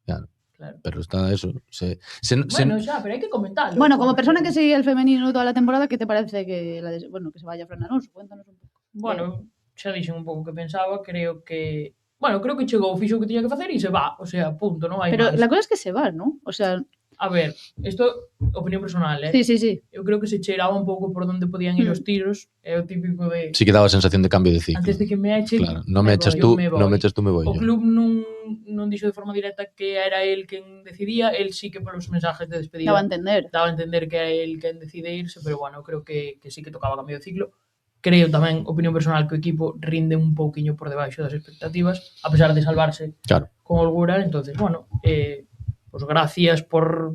Claro. Claro. Pero está eso. Bueno, xa, pero hai que comentarlo. Bueno, como persona que sigue el femenino toda la temporada, ¿qué te parece que que se vaya Fran Alonso? Cuéntanos un pouco. Bueno, xa dixen un pouco que pensaba, creo que chegou, fixo o que tiña que facer e se va, o sea, punto, non hai Pero máis. la cosa es que se va, ¿no? O sea... A ver, isto opinión personal, Sí. Eu creo que se cheiraba un pouco por onde podían ir os tiros, é o típico de... Sí que daba a sensación de cambio de ciclo. Antes de que me echen, Claro, non me echas tú, me voy O yo. club non dixo de forma directa que era el quen decidía, el sí que polos mensajes de despedida Daba a entender que era el quen decide irse, pero bueno, creo que sí que tocaba cambio de ciclo. Creo tamén, opinión personal, que o equipo rinde un pouquiño por debaixo das expectativas, a pesar de salvarse con holgura. Entonces, bueno, pues gracias por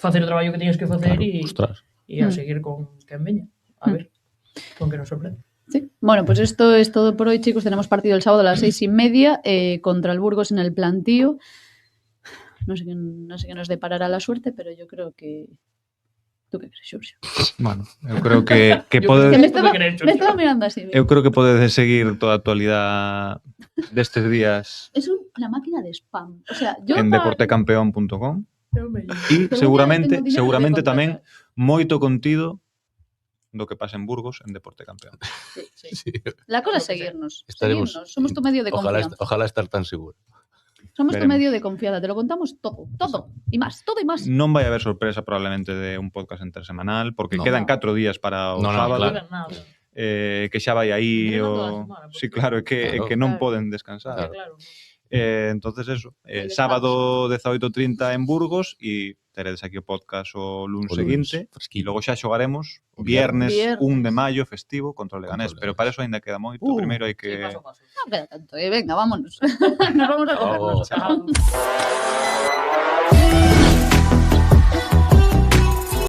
facer o traballo que tiñas que facer e a seguir con quen veña. A ver, con que nos sorprende. Sí. Bueno, pues esto es todo por hoy, chicos. Tenemos partido el sábado a las 6:30 contra el Burgos en el Plantío. No sé qué nos deparará la suerte, pero yo creo que... ¿Tú qué crees, Xurxo? Bueno, eu creo que podes... Me estaba mirando así. Eu creo que podedes seguir toda a actualidade destes días Es una máquina de spam. O sea, yo... en deportecampeón.com e seguramente tamén moito contido do que pasa en Burgos en Deporte Campeón. Sí. La cosa es seguirnos. Estaremos... Somos tu medio de confianza. Ojalá estar tan seguro. Somos tu medio de confianza. Te lo contamos todo y más, todo y más. Non vai haber sorpresa probablemente de un podcast intersemanal, porque quedan 4 días para o sábado. Claro. Que xa vai aí sí, claro, é que non poden descansar. Entonces eso, sábado 18:30 en Burgos e teredes aquí o podcast o lunes seguinte e logo xa xogaremos o viernes 1 de maio festivo contra o Leganés, pero para eso ainda queda moito. Primeiro hai que... No queda tanto, venga, vámonos. Nos vamos a comer.